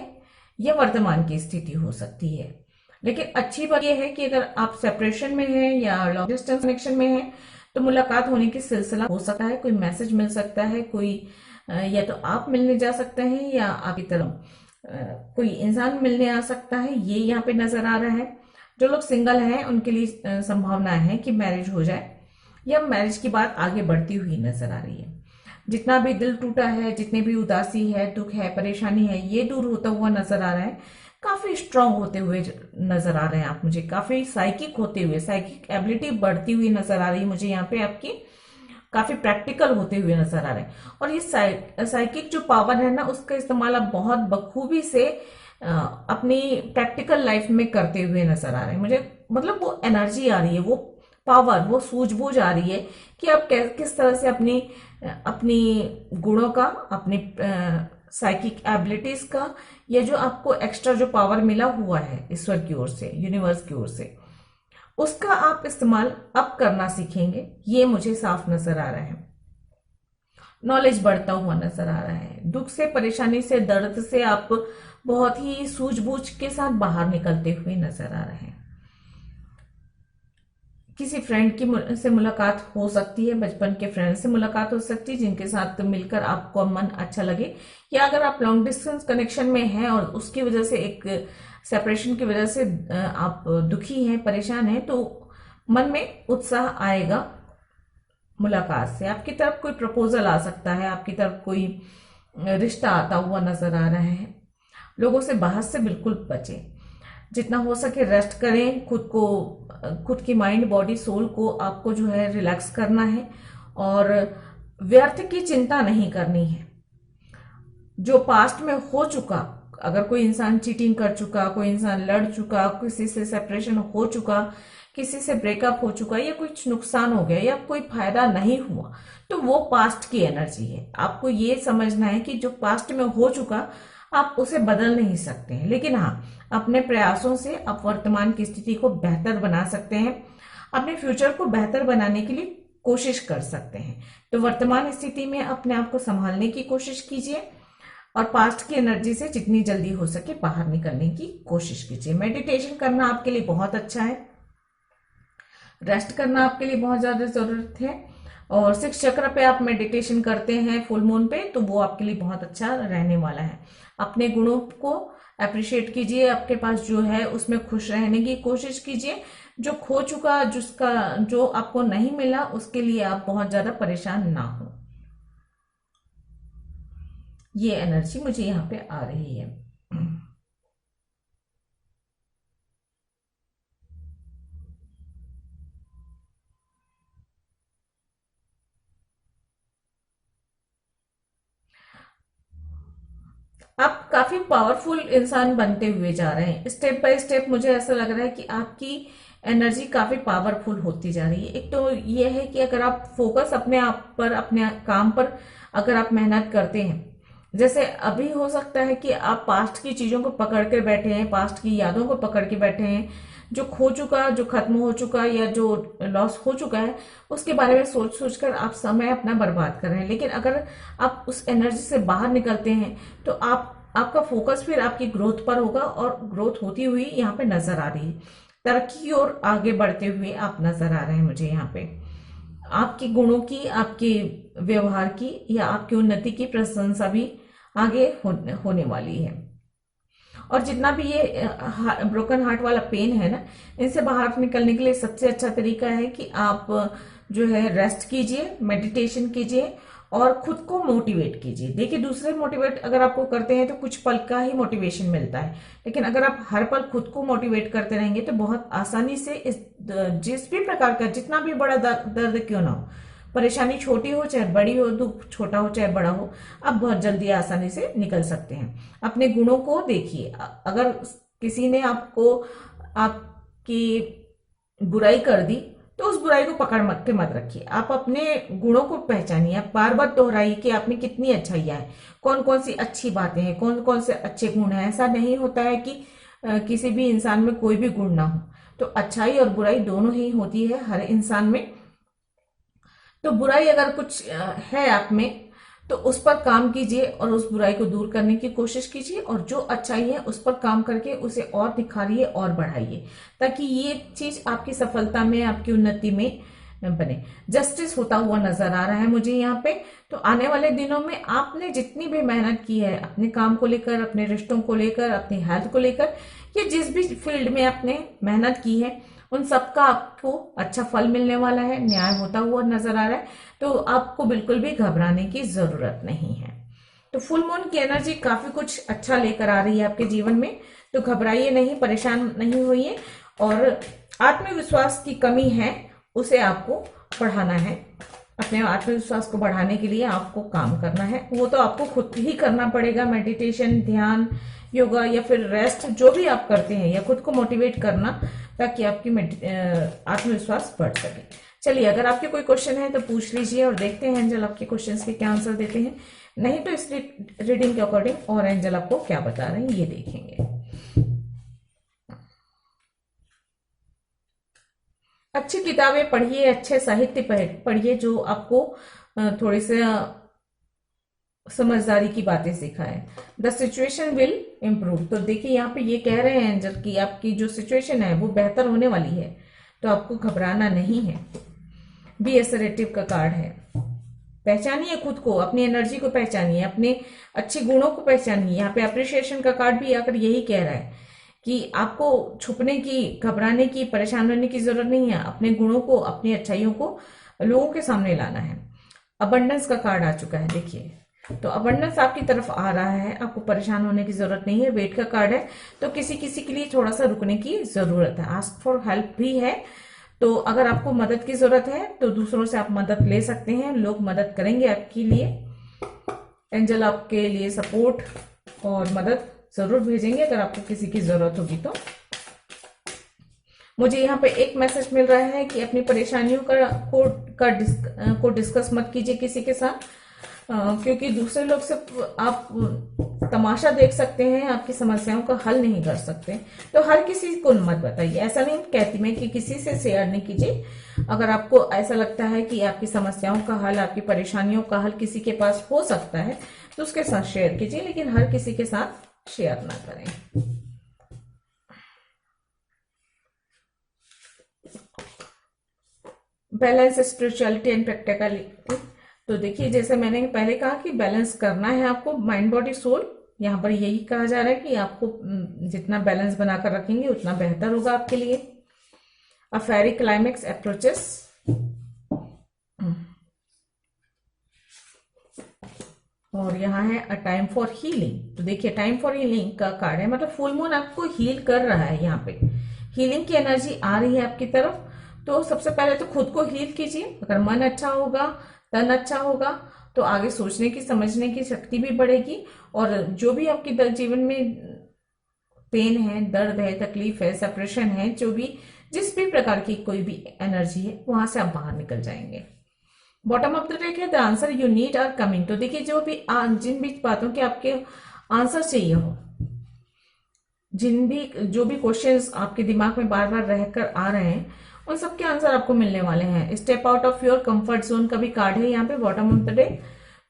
या वर्तमान की स्थिति हो सकती है. लेकिन अच्छी बात यह है कि अगर आप सेपरेशन में हैं या लॉन्ग डिस्टेंस कनेक्शन में हैं तो मुलाकात होने की सिलसिला हो सकता है, कोई मैसेज मिल सकता है, कोई या तो आप मिलने जा सकते हैं या आपकी तरफ कोई इंसान मिलने आ सकता है. ये यहाँ पे नजर आ रहा है. जो लोग सिंगल हैं उनके लिए संभावना है कि मैरिज हो जाए या मैरिज की बात आगे बढ़ती हुई नजर आ रही है. जितना भी दिल टूटा है, जितनी भी उदासी है, दुख है, परेशानी है, ये दूर होता हुआ नजर आ रहा है. काफी स्ट्रांग होते हुए नजर आ रहे हैं आप मुझे, काफी साइकिक होते हुए, साइकिक एबिलिटी बढ़ती हुई नजर आ रही है मुझे यहाँ पे आपकी. काफी प्रैक्टिकल होते हुए नजर आ रहे हैं. और ये साइकिक जो पावर है ना, उसका इस्तेमाल आप बहुत बखूबी से अपनी प्रैक्टिकल लाइफ में करते हुए नजर आ रहे हैं मुझे. मतलब वो एनर्जी आ रही है, वो पावर, वो सूझबूझ आ रही है कि आप किस तरह से अपनी गुणों का, अपनी साइकिक एबिलिटीज का, या जो आपको एक्स्ट्रा जो पावर मिला हुआ है ईश्वर की ओर से, यूनिवर्स की ओर से, उसका आप इस्तेमाल अब करना सीखेंगे. ये मुझे साफ नजर आ रहा है. नॉलेज बढ़ता हुआ नजर आ रहा है. दुख से, परेशानी से, दर्द से आप बहुत ही सूझबूझ के साथ बाहर निकलते हुए नजर आ रहे हैं. किसी फ्रेंड की से मुलाकात हो सकती है, बचपन के फ्रेंड से मुलाकात हो सकती है जिनके साथ मिलकर आपको मन अच्छा लगे. या अगर आप लॉन्ग डिस्टेंस कनेक्शन में हैं और उसकी वजह से, एक सेपरेशन की वजह से आप दुखी हैं, परेशान हैं, तो मन में उत्साह आएगा मुलाकात से. आपकी तरफ कोई प्रपोजल आ सकता है, आपकी तरफ कोई रिश्ता आता हुआ नजर आ रहा है. लोगों से बहस से बिल्कुल बचें. जितना हो सके रेस्ट करें, खुद को खुद की माइंड बॉडी सोल को आपको जो है रिलैक्स करना है और व्यर्थ की चिंता नहीं करनी है। जो पास्ट में हो चुका, अगर कोई इंसान चीटिंग कर चुका, कोई इंसान लड़ चुका, किसी से सेपरेशन हो चुका, किसी से ब्रेकअप हो चुका, या कुछ नुकसान हो गया या कोई फायदा नहीं हुआ, तो वो पास्ट की एनर्जी है। आपको ये समझना है कि जो पास्ट में हो चुका आप उसे बदल नहीं सकते हैं, लेकिन हाँ, अपने प्रयासों से आप वर्तमान की स्थिति को बेहतर बना सकते हैं, अपने फ्यूचर को बेहतर बनाने के लिए कोशिश कर सकते हैं। तो वर्तमान स्थिति में अपने आप को संभालने की कोशिश कीजिए और पास्ट की एनर्जी से जितनी जल्दी हो सके बाहर निकलने की कोशिश कीजिए। मेडिटेशन करना आपके लिए बहुत अच्छा है, रेस्ट करना आपके लिए बहुत ज्यादा जरूरत है, और 6 चक्र पे आप मेडिटेशन करते हैं फुल मून पे, तो वो आपके लिए बहुत अच्छा रहने वाला है। अपने गुणों को अप्रिशिएट कीजिए, आपके पास जो है उसमें खुश रहने की कोशिश कीजिए। जो खो चुका, जो आपको नहीं मिला, उसके लिए आप बहुत ज्यादा परेशान ना हो। ये एनर्जी मुझे यहाँ पे आ रही है। आप काफी पावरफुल इंसान बनते हुए जा रहे हैं, स्टेप बाय स्टेप। मुझे ऐसा लग रहा है कि आपकी एनर्जी काफी पावरफुल होती जा रही है। एक तो ये है कि अगर आप फोकस अपने आप पर, अपने काम पर अगर आप मेहनत करते हैं, जैसे अभी हो सकता है कि आप पास्ट की चीजों को पकड़ के बैठे हैं, पास्ट की यादों को पकड़ के बैठे हैं, जो खो चुका, जो खत्म हो चुका या जो लॉस हो चुका है, उसके बारे में सोच सोच कर आप समय अपना बर्बाद कर रहे हैं। लेकिन अगर आप उस एनर्जी से बाहर निकलते हैं तो आपका फोकस फिर आपकी ग्रोथ पर होगा, और ग्रोथ होती हुई यहाँ पे नजर आ रही है। तरक्की की ओर आगे बढ़ते हुए आप नजर आ रहे हैं मुझे यहाँ पे। आपके गुणों की, आपके व्यवहार की या आपकी उन्नति की प्रशंसा भी आगे होने वाली है। और जितना भी ये ब्रोकन हार्ट वाला पेन है ना, इनसे बाहर निकलने के लिए सबसे अच्छा तरीका है कि आप जो है रेस्ट कीजिए, मेडिटेशन कीजिए और खुद को मोटिवेट कीजिए। देखिए, दूसरे मोटिवेट अगर आपको करते हैं तो कुछ पल का ही मोटिवेशन मिलता है, लेकिन अगर आप हर पल खुद को मोटिवेट करते रहेंगे तो बहुत आसानी से जिस भी प्रकार का, जितना भी बड़ा दर्द क्यों ना हो, परेशानी छोटी हो चाहे बड़ी हो, दुख छोटा हो चाहे बड़ा हो, आप बहुत जल्दी आसानी से निकल सकते हैं। अपने गुणों को देखिए। अगर किसी ने आपकी बुराई कर दी तो उस बुराई को पकड़ के मत रखिए। आप अपने गुणों को पहचानिए, आप बार बार दोहराइए कि आप में कितनी अच्छाइयां हैं, कौन कौन सी अच्छी बातें हैं, कौन कौन से अच्छे गुण हैं। ऐसा नहीं होता है कि किसी भी इंसान में कोई भी गुण ना हो, तो अच्छाई और बुराई दोनों ही होती है हर इंसान में। तो बुराई अगर कुछ है आप में तो उस पर काम कीजिए और उस बुराई को दूर करने की कोशिश कीजिए, और जो अच्छाई है उस पर काम करके उसे और निखारिए और बढ़ाइए, ताकि ये चीज आपकी सफलता में, आपकी उन्नति में बने। जस्टिस होता हुआ नजर आ रहा है मुझे यहाँ पे। तो आने वाले दिनों में आपने जितनी भी मेहनत की है अपने काम को लेकर, अपने रिश्तों को लेकर, अपनी हेल्थ को लेकर, या जिस भी फील्ड में आपने मेहनत की है, उन सबका आपको अच्छा फल मिलने वाला है, न्याय होता हुआ नजर आ रहा है। तो आपको बिल्कुल भी घबराने की जरूरत नहीं है। तो फुल मून की एनर्जी काफी कुछ अच्छा लेकर आ रही है आपके जीवन में, तो घबराइए नहीं, परेशान नहीं होइए। और आत्मविश्वास की कमी है, उसे आपको बढ़ाना है। अपने आत्मविश्वास को बढ़ाने के लिए आपको काम करना है, वो तो आपको खुद ही करना पड़ेगा। मेडिटेशन, ध्यान, योगा या फिर रेस्ट, जो भी आप करते हैं, या खुद को मोटिवेट करना, ताकि आपकी आत्मविश्वास बढ़ सके। चलिए, अगर आपके कोई क्वेश्चन है तो पूछ लीजिए और देखते हैं एंजल आपके क्वेश्चंस के क्या आंसर देते हैं। नहीं तो इस रीडिंग के अकॉर्डिंग और एंजल आपको क्या बता रहे हैं ये देखेंगे। अच्छी किताबें पढ़िए, अच्छे साहित्य पढ़िए जो आपको थोड़े से समझदारी की बातें सिखाए। The situation will improve. तो देखिए, यहाँ पे ये कह रहे हैं एंजल की आपकी जो सिचुएशन है वो बेहतर होने वाली है, तो आपको घबराना नहीं है। बी असर्टिव का कार्ड है। पहचानिए खुद को, अपनी एनर्जी को पहचानिए, अपने अच्छे गुणों को पहचानिए। यहाँ पे अप्रिशिएशन का कार्ड भी आकर यही कह रहा है कि आपको छुपने की, घबराने की, परेशान होने की जरूरत नहीं है। अपने गुणों को, अपनी अच्छाइयों को लोगों के सामने लाना है। अबंडेंस का कार्ड आ चुका है। देखिए, तो अबंडेंस आपकी तरफ आ रहा है, आपको परेशान होने की जरूरत नहीं है। वेट का कार्ड है तो किसी किसी के लिए थोड़ा सा रुकने की जरूरत है। आस्क फॉर हेल्प भी है, तो अगर आपको मदद की जरूरत है तो दूसरों से आप मदद ले सकते हैं, लोग मदद करेंगे आपके लिए। एंजल आपके लिए सपोर्ट और मदद जरूर भेजेंगे अगर आपको किसी की जरूरत होगी तो। मुझे यहाँ पे एक मैसेज मिल रहा है कि अपनी परेशानियों को डिस्कस मत कीजिए किसी के साथ, क्योंकि दूसरे लोग से आप तमाशा देख सकते हैं, आपकी समस्याओं का हल नहीं कर सकते। तो हर किसी को मत बताइए। ऐसा नहीं कहती मैं कि किसी से शेयर नहीं कीजिए। अगर आपको ऐसा लगता है कि आपकी समस्याओं का हल, आपकी परेशानियों का हल किसी के पास हो सकता है तो उसके साथ शेयर कीजिए, लेकिन हर किसी के साथ शेयर ना करें। Balance, spirituality and practicality. तो देखिए, जैसे मैंने पहले कहा कि बैलेंस करना है आपको माइंड बॉडी सोल। यहाँ पर यही कहा जा रहा है कि आपको जितना बैलेंस बनाकर रखेंगे उतना बेहतर होगा आपके लिए। अ फेरी क्लाइमेक्स अप्रोचेस। और यहाँ है अ टाइम फॉर हीलिंग। तो देखिए, टाइम फॉर हीलिंग का कार्ड है, मतलब फुल मून आपको हील कर रहा है। यहाँ पे हीलिंग की एनर्जी आ रही है आपकी तरफ। तो सबसे पहले तो खुद को हील कीजिए। अगर मन अच्छा होगा, तन अच्छा होगा, तो आगे सोचने की, समझने की शक्ति भी बढ़ेगी। और जो भी आपके जीवन में पेन है, दर्द है, तकलीफ है, सेपरेशन है, जो भी जिस भी प्रकार की कोई भी एनर्जी है, वहां से आप बाहर निकल जाएंगे। बॉटम ऑफ द डेक है the answer you need are coming. तो देखिए, जो भी जिन भी बातों के आपके आंसर चाहिए हो, जो भी क्वेश्चंस आपके दिमाग में बार बार रहकर आ रहे हैं, उन सबके आंसर आपको मिलने वाले हैं। Step out of your comfort zone का भी कार्ड है यहाँ पे बॉटम ऑफ द डे।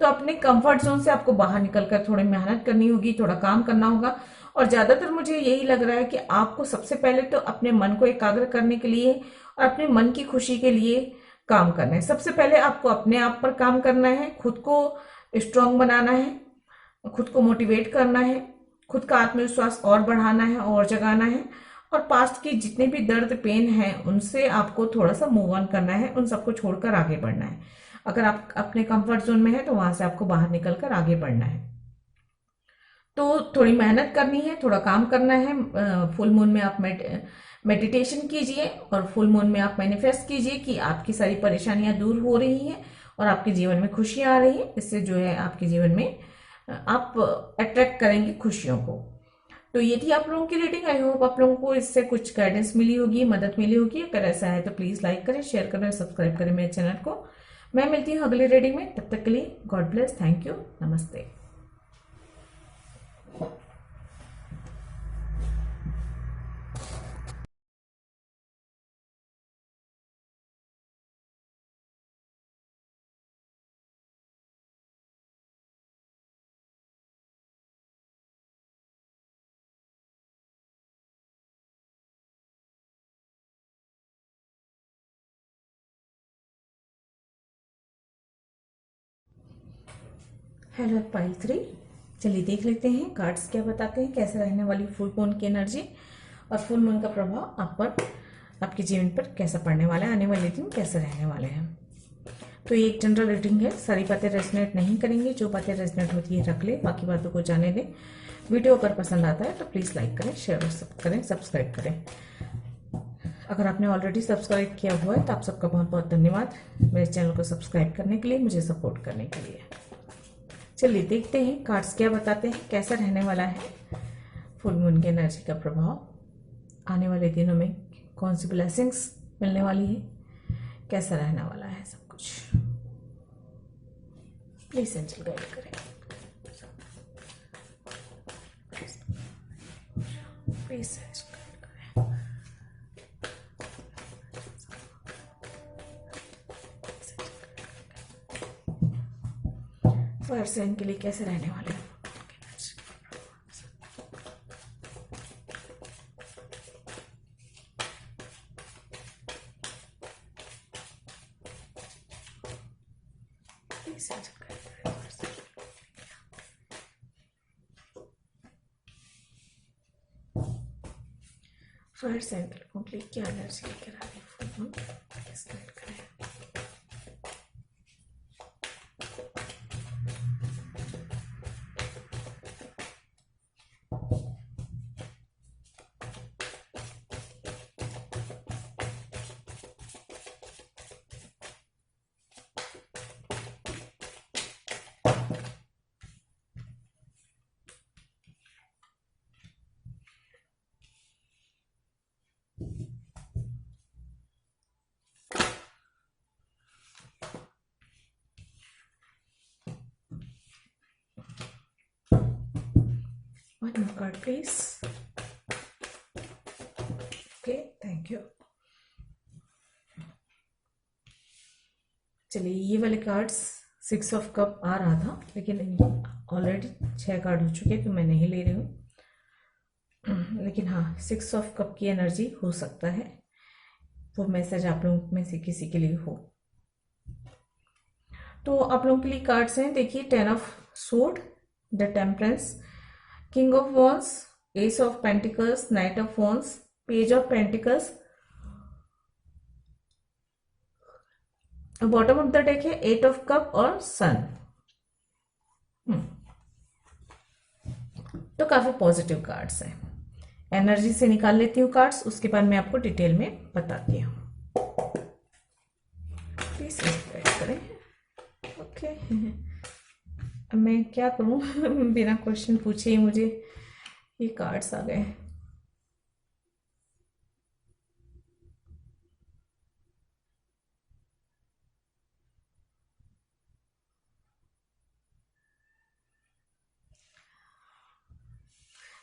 तो अपने कंफर्ट जोन से आपको बाहर निकलकर थोड़ी मेहनत करनी होगी, थोड़ा काम करना होगा। और ज्यादातर मुझे यही लग रहा है कि आपको सबसे पहले तो अपने मन को एकाग्र करने के लिए और अपने मन की खुशी के लिए काम करना है। सबसे पहले आपको अपने आप पर काम करना है, खुद को स्ट्रांग बनाना है, खुद को मोटिवेट करना है, खुद का आत्मविश्वास और बढ़ाना है और जगाना है। और पास्ट की जितने भी दर्द, पेन है, उनसे आपको थोड़ा सा मूव ऑन करना है, उन सबको छोड़कर आगे बढ़ना है। अगर आप अपने कंफर्ट जोन में है तो वहां से आपको बाहर निकलकर आगे बढ़ना है। तो थोड़ी मेहनत करनी है, थोड़ा काम करना है। फुल मून में आप मेडिटेशन कीजिए और फुल मून में आप मैनिफेस्ट कीजिए कि आपकी सारी परेशानियां दूर हो रही हैं और आपके जीवन में खुशियां आ रही हैं। इससे जो है आपके जीवन में आप अट्रैक्ट करेंगे खुशियों को। तो ये थी आप लोगों की रीडिंग। आई होप आप लोगों को इससे कुछ गाइडेंस मिली होगी, मदद मिली होगी। अगर ऐसा है तो प्लीज लाइक करें, शेयर करें, सब्सक्राइब करें मेरे चैनल को। मैं मिलती हूँ अगली रीडिंग में। तब तक के लिए गॉड ब्लेस, थैंक यू, नमस्ते। हेलो पाइल 3, चलिए देख लेते हैं कार्ड्स क्या बताते हैं, कैसे रहने वाली फुल मून की एनर्जी और फुल मून का प्रभाव आप पर, आपके जीवन पर कैसा पड़ने वाला है, आने वाले दिन कैसे रहने वाले हैं। तो ये एक जनरल रीडिंग है, सारी बातें रेजोनेट नहीं करेंगी, जो बातें रेजोनेट होती है रख ले, बाकी बातों को जाने दें। वीडियो अगर पसंद आता है तो प्लीज़ लाइक करें, शेयर करें, सब्सक्राइब करें। अगर आपने ऑलरेडी सब्सक्राइब किया हुआ है तो आप सबका बहुत बहुत धन्यवाद मेरे चैनल को सब्सक्राइब करने के लिए, मुझे सपोर्ट करने के लिए। चलिए देखते हैं कार्ड्स क्या बताते हैं, कैसा रहने वाला है फुल मून की एनर्जी का प्रभाव। आने वाले दिनों में कौन सी ब्लेसिंग्स मिलने वाली है, कैसा रहने वाला है सब कुछ। प्लीज एंजल गाइड करें, प्लीज एंजल गाइड करें। फायर साइन के लिए कैसे रहने वाले हैं। फायर साइन के लोगों के लिए क्या एनर्जी लेकर आ रही है फुल मून, प्लीज गाइड करें। One more card please. Okay, thank you. चलिए, ये वाले कार्ड्स 6 ऑफ कप आ रहा था, लेकिन ऑलरेडी 6 कार्ड हो चुके हैं तो मैं नहीं ले रही हूँ। लेकिन हाँ, 6 ऑफ कप की एनर्जी हो सकता है, वो मैसेज आप लोगों में से किसी के लिए हो। तो आप लोगों के लिए कार्ड्स हैं, देखिए, 10 of sword, the temperance, king of wands, S of pentacles, night of wands, page of pentacles. Bottom of the deck है 8 ऑफ कप और सन। तो काफी पॉजिटिव कार्ड्स हैं। एनर्जी से निकाल लेती हूँ कार्ड्स, उसके बाद मैं आपको डिटेल में बताती हूँ। प्लीज रिस्पेक्ट करें। ओके, अब मैं क्या करूँ बिना क्वेश्चन पूछे ही मुझे ये कार्ड्स आ गए।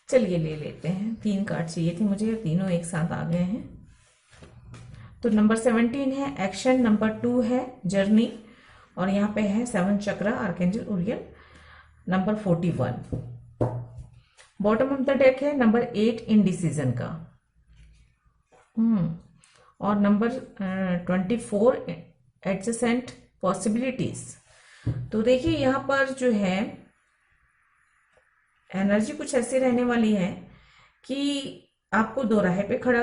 चलिए ले लेते हैं। 3 कार्ड चाहिए थे मुझे, तीनों एक साथ आ गए हैं। तो नंबर 17 है एक्शन, नंबर 2 है जर्नी, और यहाँ पे है 7 चक्र archangel Uriel, number 41। Bottom of the deck है नंबर 8 इंडिसीजन का, और नंबर 24 एडजेसेंट पॉसिबिलिटीज। तो देखिए, यहाँ पर जो है एनर्जी कुछ ऐसी रहने वाली है कि आपको दो राह पे खड़ा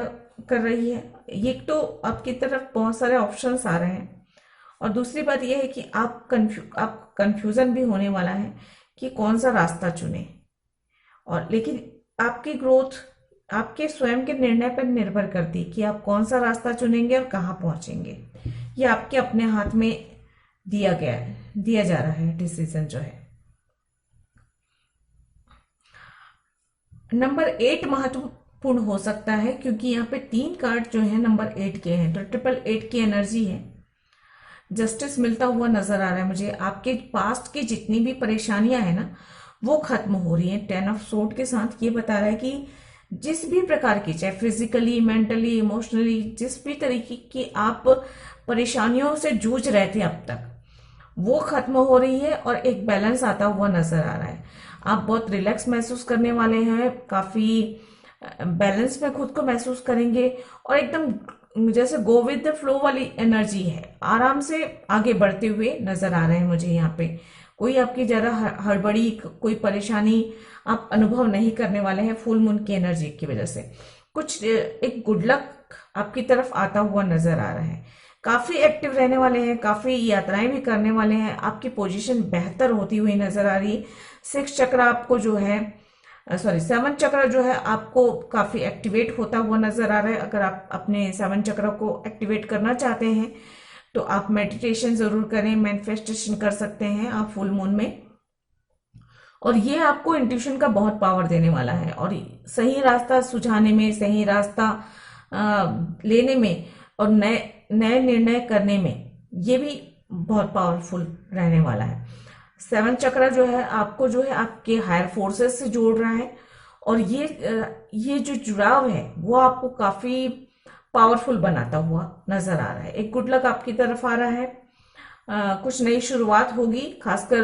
कर रही है। एक तो आपकी तरफ बहुत सारे ऑप्शंस आ रहे हैं, और दूसरी बात यह है कि आप कंफ्यूजन भी होने वाला है कि कौन सा रास्ता चुने। और लेकिन आपकी ग्रोथ आपके स्वयं के निर्णय पर निर्भर करती है कि आप कौन सा रास्ता चुनेंगे और कहाँ पहुंचेंगे। ये आपके अपने हाथ में दिया जा रहा है डिसीजन जो है। नंबर 8 महत्वपूर्ण हो सकता है, क्योंकि यहाँ पे 3 कार्ड जो है नंबर 8 के हैं, तो 888 की एनर्जी है। जस्टिस मिलता हुआ नजर आ रहा है मुझे। आपके पास्ट की जितनी भी परेशानियां हैं ना, वो खत्म हो रही हैं। 10 ऑफ सोर्ड के साथ ये बता रहा है कि जिस भी प्रकार की, चाहे फिजिकली, मेंटली, इमोशनली, जिस भी तरीके की आप परेशानियों से जूझ रहे थे अब तक, वो खत्म हो रही है और एक बैलेंस आता हुआ नजर आ रहा है। आप बहुत रिलैक्स महसूस करने वाले हैं, काफी बैलेंस में खुद को महसूस करेंगे, और एकदम जैसे गो विद द फ्लो वाली एनर्जी है। आराम से आगे बढ़ते हुए नजर आ रहे हैं मुझे यहाँ पे। कोई आपकी जरा हड़बड़ी, कोई परेशानी आप अनुभव नहीं करने वाले हैं फुल मून की एनर्जी की वजह से। कुछ एक गुड लक आपकी तरफ आता हुआ नजर आ रहा है। काफी एक्टिव रहने वाले हैं, काफी यात्राएं भी करने वाले हैं। आपकी पोजीशन बेहतर होती हुई नजर आ रही है। 6 चक्र आपको जो है, 7 चक्र जो है आपको काफी एक्टिवेट होता हुआ नजर आ रहा है। अगर आप अपने 7 चक्र को एक्टिवेट करना चाहते हैं तो आप मेडिटेशन जरूर करें, मैनिफेस्टेशन कर सकते हैं आप फुल मून में, और ये आपको इंट्यूशन का बहुत पावर देने वाला है, और सही रास्ता सुझाने में, सही रास्ता लेने में, और नए निर्णय करने में ये भी बहुत पावरफुल रहने वाला है। 7 चक्र जो है आपको जो है आपके हायर फोर्सेस से जोड़ रहा है, और ये जो जुड़ाव है वो आपको काफी पावरफुल बनाता हुआ नजर आ रहा है। एक गुड लक आपकी तरफ आ रहा है। कुछ नई शुरुआत होगी, खासकर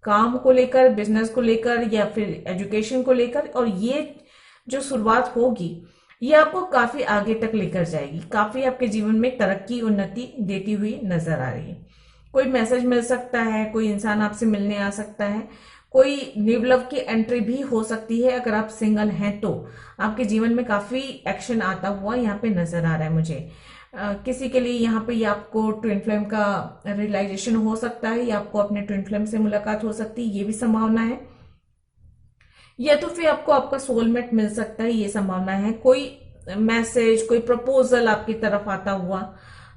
काम को लेकर, बिजनेस को लेकर, या फिर एजुकेशन को लेकर, और ये जो शुरुआत होगी ये आपको काफी आगे तक लेकर जाएगी। काफी आपके जीवन में तरक्की, उन्नति देती हुई नजर आ रही है। कोई मैसेज मिल सकता है, कोई इंसान आपसे मिलने आ सकता है, कोई न्यू लव की एंट्री भी हो सकती है। अगर आप सिंगल हैं तो आपके जीवन में काफी एक्शन आता हुआ यहाँ पे नजर आ रहा है मुझे। किसी के लिए यहाँ पे आपको ट्विन फ्लेम का रियलाइजेशन हो सकता है, या आपको अपने ट्विन फ्लेम से मुलाकात हो सकती है, ये भी संभावना है। या तो फिर आपको आपका सोलमेट मिल सकता है, ये संभावना है। कोई मैसेज, कोई प्रपोजल आपकी तरफ आता हुआ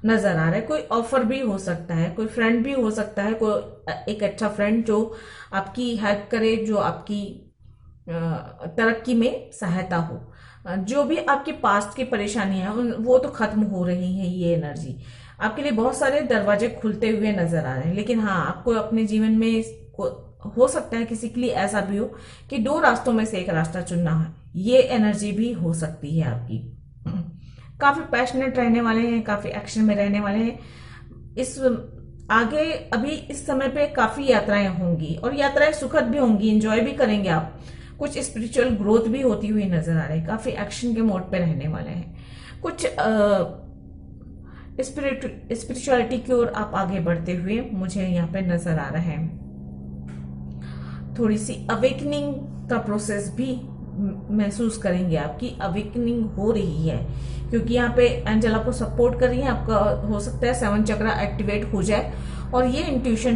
नजर आ रहा है। कोई ऑफर भी हो सकता है, कोई फ्रेंड भी हो सकता है, कोई एक अच्छा फ्रेंड जो आपकी हेल्प करे, जो आपकी तरक्की में सहायता हो। जो भी आपके पास्ट की परेशानियां हैं वो तो खत्म हो रही हैं। ये एनर्जी आपके लिए बहुत सारे दरवाजे खुलते हुए नजर आ रहे हैं, लेकिन हाँ, आपको अपने जीवन में हो सकता है किसी के लिए ऐसा भी हो कि दो रास्तों में से एक रास्ता चुनना है, ये एनर्जी भी हो सकती है आपकी। काफी पैशनेट रहने वाले हैं, काफी एक्शन में रहने वाले हैं। इस आगे अभी इस समय पे काफी यात्राएं होंगी और यात्राएं सुखद भी होंगी, एंजॉय भी करेंगे आप। कुछ स्पिरिचुअल ग्रोथ भी होती हुई नजर आ रही है, काफी एक्शन के मोड पे रहने वाले हैं। कुछ स्पिरिचुअलिटी की ओर आप आगे बढ़ते हुए मुझे यहाँ पे नजर आ रहे हैं। थोड़ी सी अवेकनिंग का प्रोसेस भी महसूस करेंगे, आपकी अवेकनिंग हो रही है, क्योंकि यहाँ पे एंजल आपको सपोर्ट कर रही है। आपका हो सकता है 7 चक्रा एक्टिवेट हो जाए और ये इंट्यूशन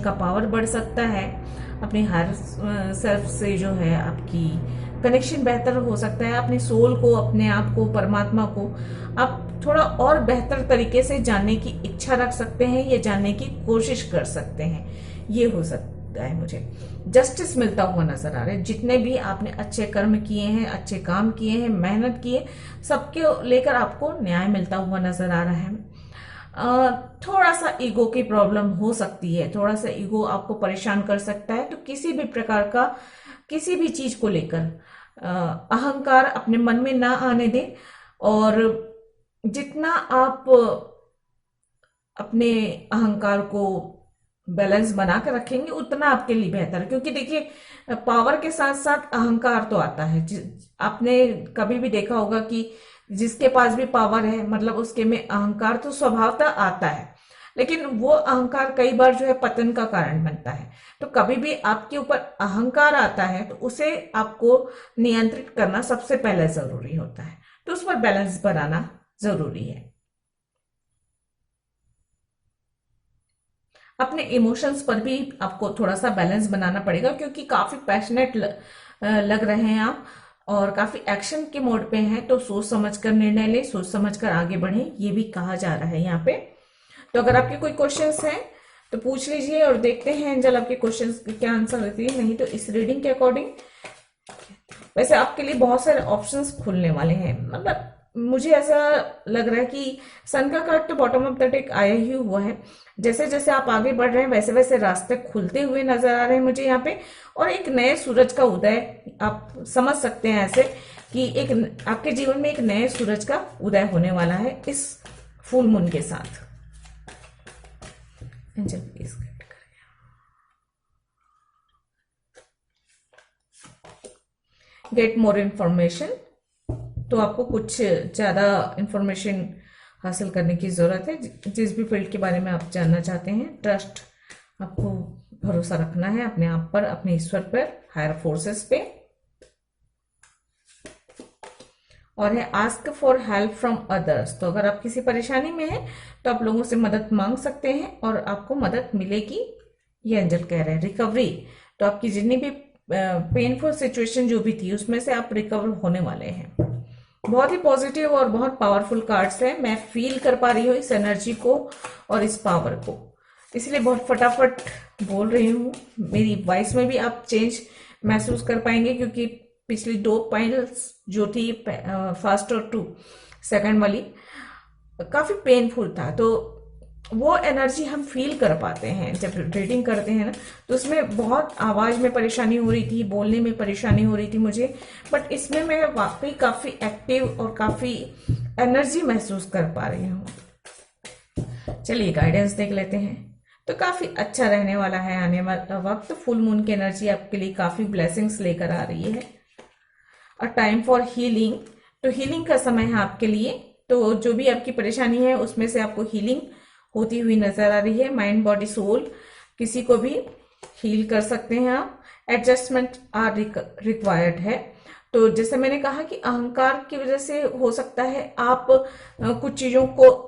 का पावर बढ़ सकता है। अपने हायर सेल्फ से जो है आपकी कनेक्शन बेहतर हो सकता है। अपने सोल को, अपने आप को, परमात्मा को आप थोड़ा और बेहतर तरीके से जानने की इच्छा रख सकते हैं या जानने की कोशिश कर सकते हैं, ये हो सकता है। मुझे जस्टिस मिलता हुआ नजर आ रहा है। जितने भी आपने अच्छे कर्म किए हैं, अच्छे काम किए हैं, मेहनत किए, सबके लेकर आपको न्याय मिलता हुआ नजर आ रहा है। थोड़ा सा ईगो की प्रॉब्लम हो सकती है, थोड़ा सा ईगो आपको परेशान कर सकता है। तो किसी भी प्रकार का किसी भी चीज को लेकर अहंकार अपने मन में ना आने दें, और जितना आप अपने अहंकार को बैलेंस बना कर रखेंगे उतना आपके लिए बेहतर है। क्योंकि देखिए, पावर के साथ साथ अहंकार तो आता है। आपने कभी भी देखा होगा कि जिसके पास भी पावर है, मतलब उसके में अहंकार तो स्वभावतः आता है, लेकिन वो अहंकार कई बार जो है पतन का कारण बनता है। तो कभी भी आपके ऊपर अहंकार आता है तो उसे आपको नियंत्रित करना सबसे पहले जरूरी होता है। तो उस पर बैलेंस बनाना जरूरी है। अपने इमोशंस पर भी आपको थोड़ा सा बैलेंस बनाना पड़ेगा, क्योंकि काफी पैशनेट लग रहे हैं आप और काफी एक्शन के मोड पे हैं। तो सोच समझकर निर्णय लें, सोच समझकर आगे बढ़ें, ये भी कहा जा रहा है यहाँ पे। तो अगर आपके कोई क्वेश्चंस हैं तो पूछ लीजिए और देखते हैं एंजल आपके क्वेश्चंस के क्या आंसर देती है। नहीं तो इस रीडिंग के अकॉर्डिंग वैसे आपके लिए बहुत सारे ऑप्शंस खुलने वाले हैं। मतलब मुझे ऐसा लग रहा है कि सन का कार्ड तो बॉटम ऑफ द डेक आया ही हुआ है। जैसे जैसे आप आगे बढ़ रहे हैं वैसे वैसे रास्ते खुलते हुए नजर आ रहे हैं मुझे यहाँ पे, और एक नए सूरज का उदय आप समझ सकते हैं ऐसे कि एक आपके जीवन में एक नए सूरज का उदय होने वाला है इस फुल मून के साथ। एंजल प्लीज गाइड करें। गेट मोर इंफॉर्मेशन, तो आपको कुछ ज्यादा इंफॉर्मेशन हासिल करने की जरूरत है। जिस भी फील्ड के बारे में आप जानना चाहते हैं, ट्रस्ट, आपको भरोसा रखना है अपने आप पर, अपने ईश्वर पर, हायर फोर्सेस पे। और है ask for help from others, तो अगर आप किसी परेशानी में हैं तो आप लोगों से मदद मांग सकते हैं और आपको मदद मिलेगी, ये एंजल कह रहे हैं। रिकवरी, तो आपकी जितनी भी पेनफुल सिचुएशन जो भी थी उसमें से आप रिकवर होने वाले हैं। बहुत ही पॉजिटिव और बहुत पावरफुल कार्ड्स हैं। मैं फील कर पा रही हूँ इस एनर्जी को और इस पावर को, इसलिए बहुत फटाफट बोल रही हूँ। मेरी वॉइस में भी आप चेंज महसूस कर पाएंगे, क्योंकि पिछली 2 पैनल्स जो थी फर्स्ट और 2 सेकंड वाली काफी पेनफुल था। तो वो एनर्जी हम फील कर पाते हैं जब रीडिंग करते हैं ना। तो उसमें बहुत आवाज में परेशानी हो रही थी, बोलने में परेशानी हो रही थी मुझे, बट इसमें मैं वाकई काफी एक्टिव और काफी एनर्जी महसूस कर पा रही हूँ। चलिए गाइडेंस देख लेते हैं। तो काफी अच्छा रहने वाला है आने वाला वक्त। फुल मून की एनर्जी आपके लिए काफी ब्लेसिंग्स लेकर आ रही है। अ टाइम फॉर हीलिंग, तो हीलिंग का समय है आपके लिए। तो जो भी आपकी परेशानी है उसमें से आपको हीलिंग होती हुई नजर आ रही है। माइंड, बॉडी, सोल, किसी को भी हील कर सकते हैं आप। एडजस्टमेंट आर रिक्वायर्ड है। तो जैसे मैंने कहा कि अहंकार की वजह से हो सकता है आप कुछ चीजों को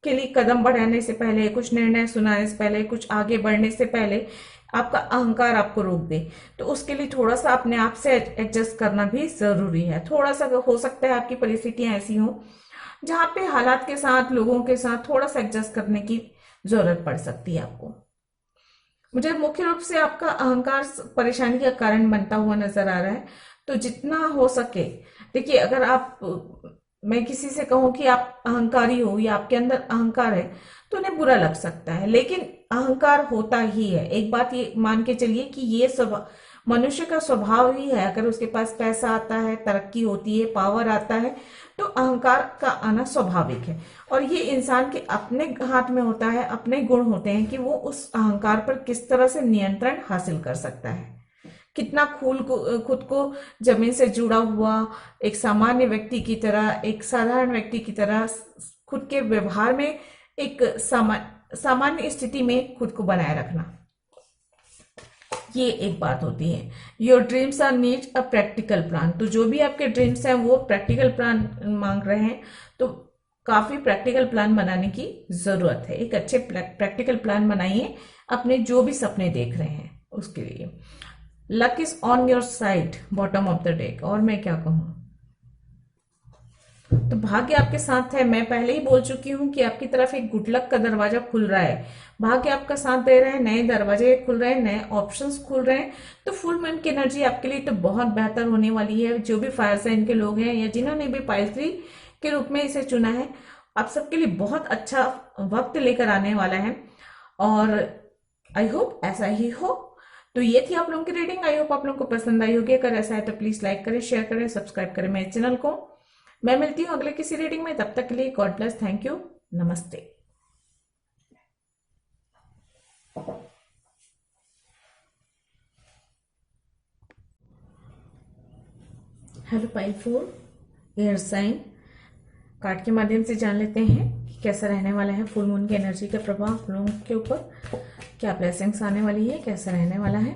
के लिए कदम बढ़ाने से पहले, कुछ निर्णय सुनाने से पहले, कुछ आगे बढ़ने से पहले आपका अहंकार आपको रोक दे। तो उसके लिए थोड़ा सा अपने आप से एडजस्ट करना भी जरूरी है। थोड़ा सा हो सकता है आपकी परिस्थितियां ऐसी हो जहां पे हालात के साथ, लोगों के साथ थोड़ा सा एडजस्ट करने की जरूरत पड़ सकती है आपको। मुझे मुख्य रूप से आपका अहंकार परेशानी का कारण बनता हुआ नजर आ रहा है। तो जितना हो सके, देखिए अगर आप, मैं किसी से कहूं कि आप अहंकारी हो या आपके अंदर अहंकार है तो उन्हें बुरा लग सकता है, लेकिन अहंकार होता ही है। एक बात ये मान के चलिए कि ये स्वभाव, मनुष्य का स्वभाव ही है। अगर उसके पास पैसा आता है, तरक्की होती है, पावर आता है, तो अहंकार का आना स्वाभाविक है। और ये इंसान के अपने हाथ में होता है, अपने गुण होते हैं कि वो उस अहंकार पर किस तरह से नियंत्रण हासिल कर सकता है। कितना खुद को जमीन से जुड़ा हुआ एक सामान्य व्यक्ति की तरह, एक साधारण व्यक्ति की तरह खुद के व्यवहार में एक सामान्य स्थिति में खुद को बनाए रखना, ये एक बात होती है। Your dreams are need a practical plan. तो जो भी आपके ड्रीम्स हैं वो प्रैक्टिकल प्लान मांग रहे हैं, तो काफी प्रैक्टिकल प्लान बनाने की जरूरत है। एक अच्छे प्रैक्टिकल प्लान बनाइए अपने जो भी सपने देख रहे हैं उसके लिए। Luck is on your side, bottom of the deck. और मैं क्या कहूं, तो भाग्य आपके साथ है। मैं पहले ही बोल चुकी हूं कि आपकी तरफ एक गुड लक का दरवाजा खुल रहा है। भाग्य आपका साथ दे रहे हैं, नए दरवाजे खुल रहे हैं, नए ऑप्शंस खुल रहे हैं। तो फुल मून की एनर्जी आपके लिए तो बहुत बेहतर होने वाली है। जो भी फायर साइन के लोग हैं या जिन्होंने भी पाइल के रूप में इसे चुना है, आप सबके लिए बहुत अच्छा वक्त लेकर आने वाला है। और आई होप ऐसा ही हो। तो ये थी आप लोगों की रीडिंग। आई होप आप लोगों को पसंद आई होगी। अगर ऐसा है तो प्लीज लाइक करें, शेयर करें, सब्सक्राइब करें मेरे चैनल को। मैं मिलती हूँ अगले किसी रीडिंग में। तब तक के लिए गॉड ब्लेस, थैंक यू, नमस्ते। Hello pile 4 air sign, card के माध्यम से जान लेते हैं कि कैसा रहने वाला है फुल मून की एनर्जी का प्रभाव आप लोगों के ऊपर, क्या ब्लेसिंग्स आने वाली है, कैसा रहने वाला है।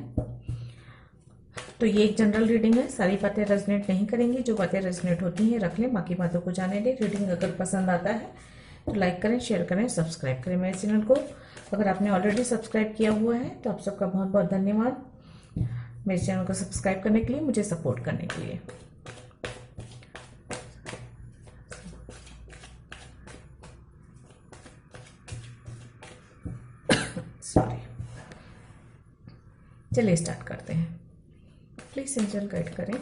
तो ये एक जनरल रीडिंग है, सारी बातें रेजोनेट नहीं करेंगी। जो बातें रेजोनेट होती हैं रख लें, बाकी बातों को जाने दें। रीडिंग अगर पसंद आता है तो लाइक करें, शेयर करें, सब्सक्राइब करें मेरे चैनल को। अगर आपने ऑलरेडी सब्सक्राइब किया हुआ है तो आप सबका बहुत बहुत धन्यवाद मेरे चैनल को सब्सक्राइब करने के लिए, मुझे सपोर्ट करने के लिए। सॉरी, चलिए स्टार्ट करते हैं। प्लीज एंजल गाइड करें।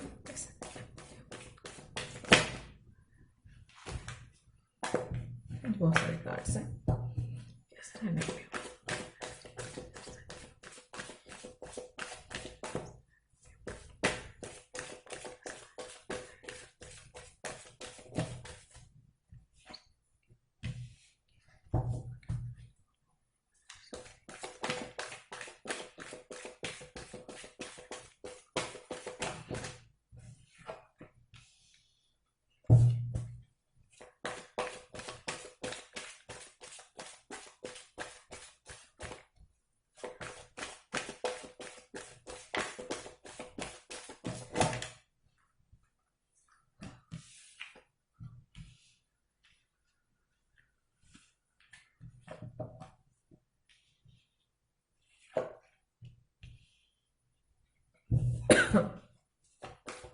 बहुत सारे कार्ड्स हैं, कैसा रहने वाला है।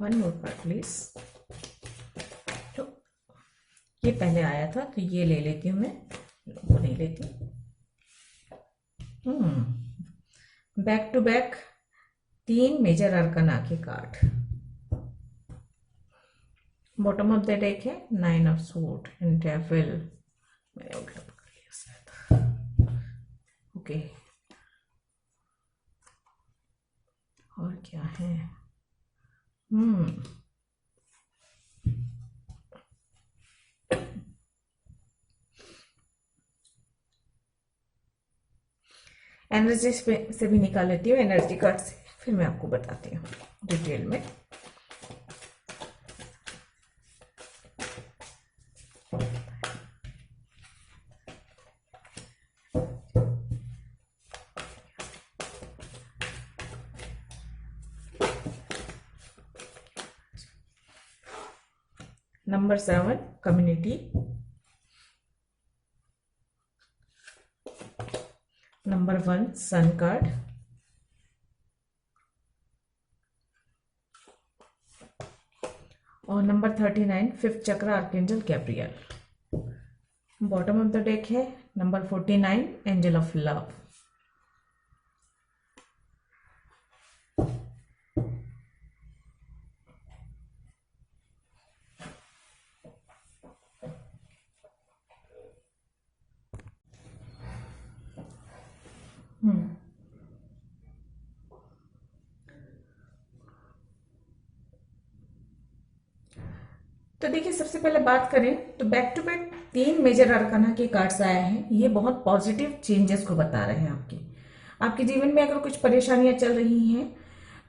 One more card please. तो ये पहले आया था तो ये ले लेती हूँ मैं, वो नहीं लेती। Back to back 3 major arcana के card. Bottom of the deck है 9 ऑफ सूट एंड डेविल। मैंने उल्टा पकड़ लिया शायद। ओके, और क्या है। एनर्जी से भी निकाल लेती हूँ, एनर्जी कार्ड से, फिर मैं आपको बताती हूँ डिटेल में। Number 7 community, number 1 sun card, और number 39 5th chakra archangel Gabriel. Bottom of the deck है नंबर 49 एंजल ऑफ लव। देखिए सबसे पहले बात करें तो back to back 3 major arcana के कार्ड्स आए हैं। ये बहुत पॉजिटिव चेंजेस को बता रहे हैं आपके आपके जीवन में। अगर कुछ परेशानियां चल रही हैं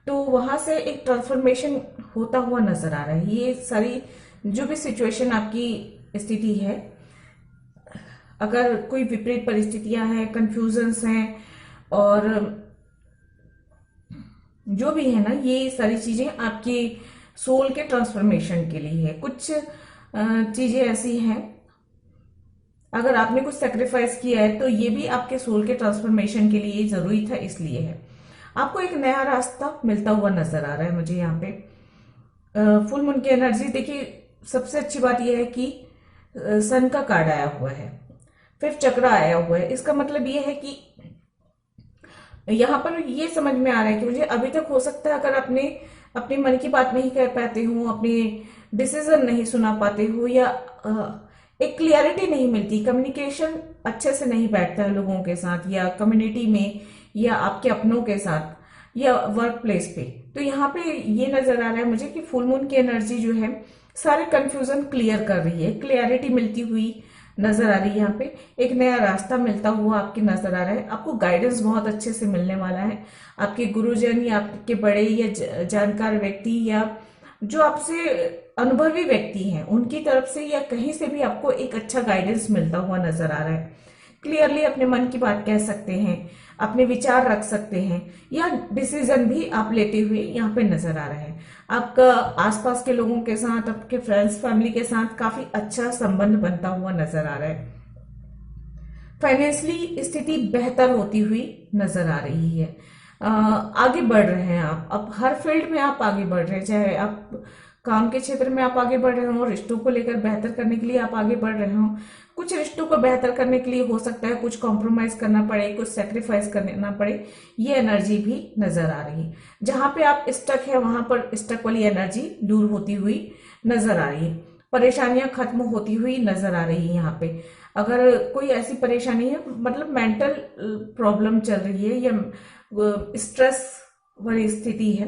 तो वहां से एक ट्रांसफॉर्मेशन होता हुआ नजर आ रहा है। ये सारी जो भी सिचुएशन आपकी स्थिति है, अगर कोई विपरीत परिस्थितियां हैं, कंफ्यूजन्स हैं और जो भी है ना, ये सारी चीजें आपकी सोल के ट्रांसफॉर्मेशन के लिए है। कुछ चीजें ऐसी हैं, अगर आपने कुछ सेक्रीफाइस किया है तो ये भी आपके सोल के ट्रांसफॉर्मेशन के लिए जरूरी था, इसलिए है। आपको एक नया रास्ता मिलता हुआ नजर आ रहा है मुझे यहाँ पे। फुल मून की एनर्जी देखिए, सबसे अच्छी बात यह है कि सन का कार्ड आया हुआ है, फिर चक्र आया हुआ है। इसका मतलब ये है कि यहाँ पर ये समझ में आ रहा है कि मुझे अभी तक हो सकता है अगर अपने मन की बात नहीं कर पाते हो, अपने डिसीजन नहीं सुना पाते हो, या एक क्लियरिटी नहीं मिलती, कम्युनिकेशन अच्छे से नहीं बैठता है लोगों के साथ या कम्युनिटी में या आपके अपनों के साथ या वर्क प्लेस पे, तो यहाँ पे ये नजर आ रहा है मुझे कि फुल मून की एनर्जी जो है सारे कंफ्यूजन क्लियर कर रही है, क्लियरिटी मिलती हुई नजर आ रही है। यहाँ पे एक नया रास्ता मिलता हुआ आपकी नजर आ रहा है। आपको गाइडेंस बहुत अच्छे से मिलने वाला है। आपके गुरुजन या आपके बड़े या जानकार व्यक्ति या जो आपसे अनुभवी व्यक्ति हैं उनकी तरफ से या कहीं से भी आपको एक अच्छा गाइडेंस मिलता हुआ नजर आ रहा है। क्लियरली अपने मन की बात कह सकते हैं, अपने विचार रख सकते हैं या डिसीजन भी आप लेते हुए यहाँ पे नजर आ रहा है। आपका आसपास के लोगों के साथ, आपके फ्रेंड्स फैमिली के साथ काफी अच्छा संबंध बनता हुआ नजर आ रहा है। फाइनेंशियली स्थिति बेहतर होती हुई नजर आ रही है। आगे बढ़ रहे हैं आप, अब हर फील्ड में आप आगे बढ़ रहे हैं, चाहे आप काम के क्षेत्र में आप आगे बढ़ रहे हो, रिश्तों को लेकर बेहतर करने के लिए आप आगे बढ़ रहे हो। कुछ रिश्तों को बेहतर करने के लिए हो सकता है कुछ कॉम्प्रोमाइज करना पड़े, कुछ सेक्रीफाइस करना पड़े, ये एनर्जी भी नजर आ रही है। जहां पे आप स्टक है वहां पर स्टक वाली एनर्जी दूर होती हुई नजर आ रही है। परेशानियां खत्म होती हुई नजर आ रही है। यहाँ पे अगर कोई ऐसी परेशानी है, मतलब मेंटल प्रॉब्लम चल रही है या स्ट्रेस वाली स्थिति है,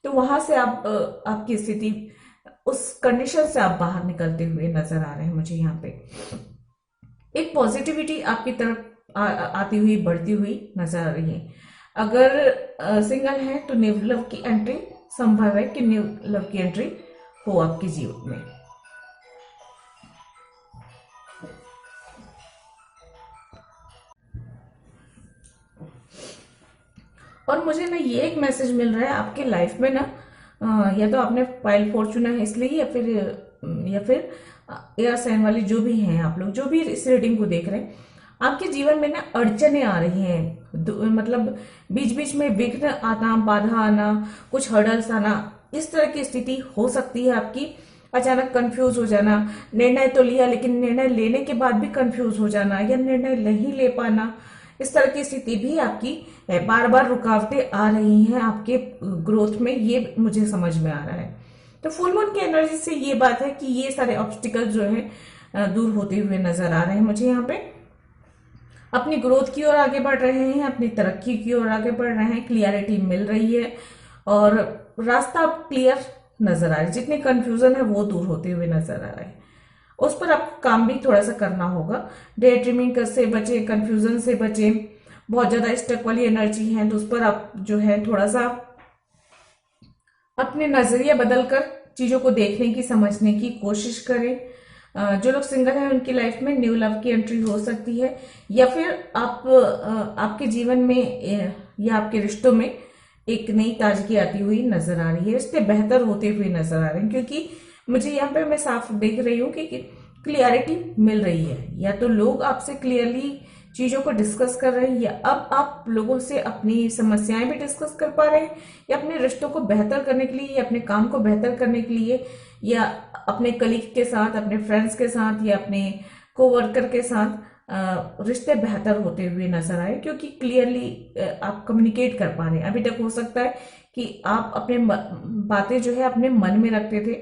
तो वहां से आपकी स्थिति, उस कंडीशन से आप बाहर निकलते हुए नजर आ रहे हैं मुझे यहाँ पे। एक पॉजिटिविटी आपकी तरफ आती हुई, बढ़ती हुई नजर आ रही है। अगर सिंगल है तो न्यू लव की एंट्री संभव है कि न्यू लव की एंट्री हो आपके जीवन में। और मुझे ना ये एक मैसेज मिल रहा है आपके लाइफ में ना, या तो आपने पाइल फॉर्चून है इसलिए, या फिर एयर साइन वाली जो भी हैं आप लोग, जो भी इस रीडिंग को देख रहे हैं, आपके जीवन में ना अड़चने आ रही हैं। मतलब बीच बीच में विघ्न आना, बाधा आना, कुछ हर्डल्स आना, इस तरह की स्थिति हो सकती है आपकी। अचानक कंफ्यूज हो जाना, निर्णय तो लिया लेकिन निर्णय लेने के बाद भी कंफ्यूज हो जाना या निर्णय नहीं ले पाना, इस तरह की स्थिति भी आपकी है। बार बार रुकावटें आ रही हैं आपके ग्रोथ में, ये मुझे समझ में आ रहा है। तो फुल मून की एनर्जी से ये बात है कि ये सारे ऑब्स्टिकल जो है दूर होते हुए नजर आ रहे हैं मुझे यहाँ पे। अपनी ग्रोथ की ओर आगे बढ़ रहे हैं, अपनी तरक्की की ओर आगे बढ़ रहे हैं, क्लियरिटी मिल रही है और रास्ता अब क्लियर नजर आ रहा है। जितने कंफ्यूजन है वो दूर होते हुए नजर आ रहा है। उस पर आपको काम भी थोड़ा सा करना होगा। डे ड्रीमिंग से बचे, कंफ्यूजन से बचे, बहुत ज्यादा स्टक वाली एनर्जी है तो उस पर आप जो है थोड़ा सा अपने नजरिया बदलकर चीजों को देखने की, समझने की कोशिश करें। जो लोग सिंगल हैं उनकी लाइफ में न्यू लव की एंट्री हो सकती है, या फिर आपके जीवन में या आपके रिश्तों में एक नई ताजगी आती हुई नजर आ रही है। रिश्ते बेहतर होते हुए नजर आ रहे हैं, क्योंकि मुझे यहाँ पे मैं साफ देख रही हूँ कि क्लियरिटी मिल रही है। या तो लोग आपसे क्लियरली चीजों को डिस्कस कर रहे हैं, या अब आप लोगों से अपनी समस्याएं भी डिस्कस कर पा रहे हैं, या अपने रिश्तों को बेहतर करने के लिए, या अपने काम को बेहतर करने के लिए, या अपने कलीग के साथ, अपने फ्रेंड्स के साथ या अपने कोवर्कर के साथ रिश्ते बेहतर होते हुए नजर आए, क्योंकि क्लियरली आप कम्युनिकेट कर पा रहे हैं। अभी तक हो सकता है कि आप अपने बातें जो है अपने मन में रखते थे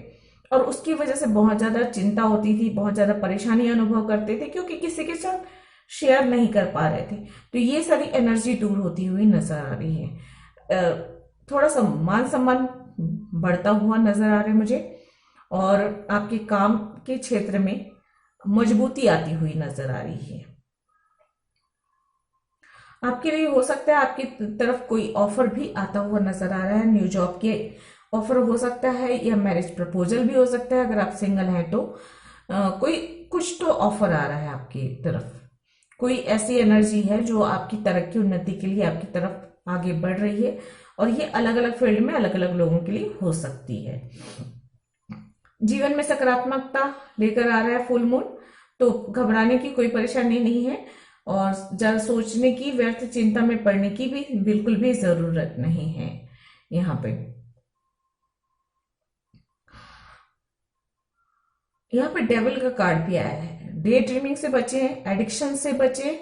और उसकी वजह से बहुत ज्यादा चिंता होती थी, बहुत ज्यादा परेशानी अनुभव करते थे, क्योंकि किसी के साथ शेयर नहीं कर पा रहे थे। तो ये सारी एनर्जी दूर होती हुई नजर आ रही है। थोड़ा सा मान सम्मान बढ़ता हुआ नजर आ रहा है मुझे, और आपके काम के क्षेत्र में मजबूती आती हुई नजर आ रही है। आपके लिए हो सकता है आपकी तरफ कोई ऑफर भी आता हुआ नजर आ रहा है, न्यू जॉब के ऑफर हो सकता है या मैरिज प्रपोजल भी हो सकता है। अगर आप सिंगल हैं तो कोई कुछ तो ऑफर आ रहा है आपकी तरफ, कोई ऐसी एनर्जी है जो आपकी तरक्की उन्नति के लिए आपकी तरफ आगे बढ़ रही है, और ये अलग अलग फील्ड में अलग अलग लोगों के लिए हो सकती है। जीवन में सकारात्मकता लेकर आ रहा है फुल मून, तो घबराने की कोई परेशानी नहीं है और ज्यादा सोचने की, व्यर्थ चिंता में पड़ने की भी बिल्कुल भी जरूरत नहीं है। यहाँ पे डेविल का कार्ड भी आया है। डे ड्रीमिंग से बचें, एडिक्शन से बचें,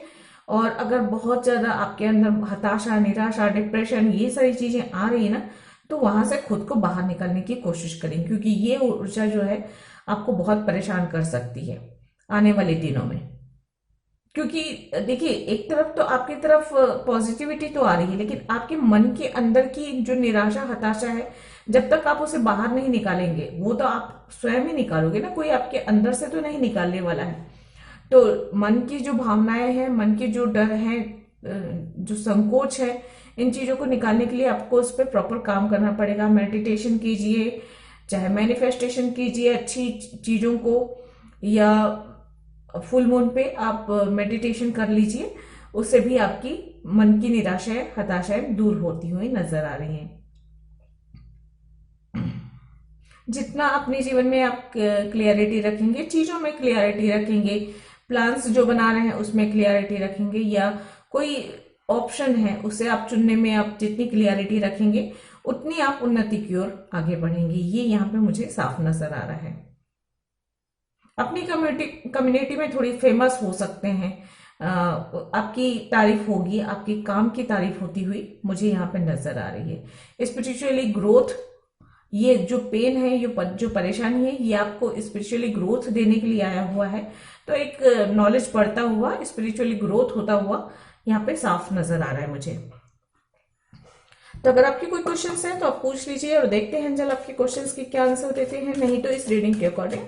और अगर बहुत ज्यादा आपके अंदर हताशा, निराशा, डिप्रेशन ये सारी चीजें आ रही है ना, तो वहां से खुद को बाहर निकालने की कोशिश करें, क्योंकि ये ऊर्जा जो है आपको बहुत परेशान कर सकती है आने वाले दिनों में। क्योंकि देखिए, एक तरफ तो आपकी तरफ पॉजिटिविटी तो आ रही है, लेकिन आपके मन के अंदर की जो निराशा, हताशा है, जब तक आप उसे बाहर नहीं निकालेंगे, वो तो आप स्वयं ही निकालोगे ना, कोई आपके अंदर से तो नहीं निकालने वाला है। तो मन की जो भावनाएं हैं, मन के जो डर हैं, जो संकोच है, इन चीजों को निकालने के लिए आपको उस पर प्रॉपर काम करना पड़ेगा। मेडिटेशन कीजिए, चाहे मैनिफेस्टेशन कीजिए अच्छी चीजों को, या फुल मून पे आप मेडिटेशन कर लीजिए, उससे भी आपकी मन की निराशाएं, हताशाएं दूर होती हुई नजर आ रही हैं। जितना अपने जीवन में आप क्लियरिटी रखेंगे, चीजों में क्लियरिटी रखेंगे, प्लान्स जो बना रहे हैं उसमें क्लियरिटी रखेंगे, या कोई ऑप्शन है उसे आप चुनने में आप जितनी क्लियरिटी रखेंगे, उतनी आप उन्नति की ओर आगे बढ़ेंगे। ये यहाँ पे मुझे साफ नजर आ रहा है। अपनी कम्युनिटी में थोड़ी फेमस हो सकते हैं, आपकी तारीफ होगी, आपकी काम की तारीफ होती हुई मुझे यहाँ पे नजर आ रही है। स्पिरिचुअली ग्रोथ, ये जो पेन है, ये जो परेशानी है, ये आपको स्पिरिचुअली ग्रोथ देने के लिए आया हुआ है। तो एक नॉलेज बढ़ता हुआ, स्पिरिचुअली ग्रोथ होता हुआ यहाँ पे साफ नजर आ रहा है मुझे। तो अगर आपके कोई क्वेश्चंस हैं तो आप पूछ लीजिए और देखते हैं एंजल आपके क्वेश्चंस के क्या आंसर देते हैं। नहीं तो इस रीडिंग के अकॉर्डिंग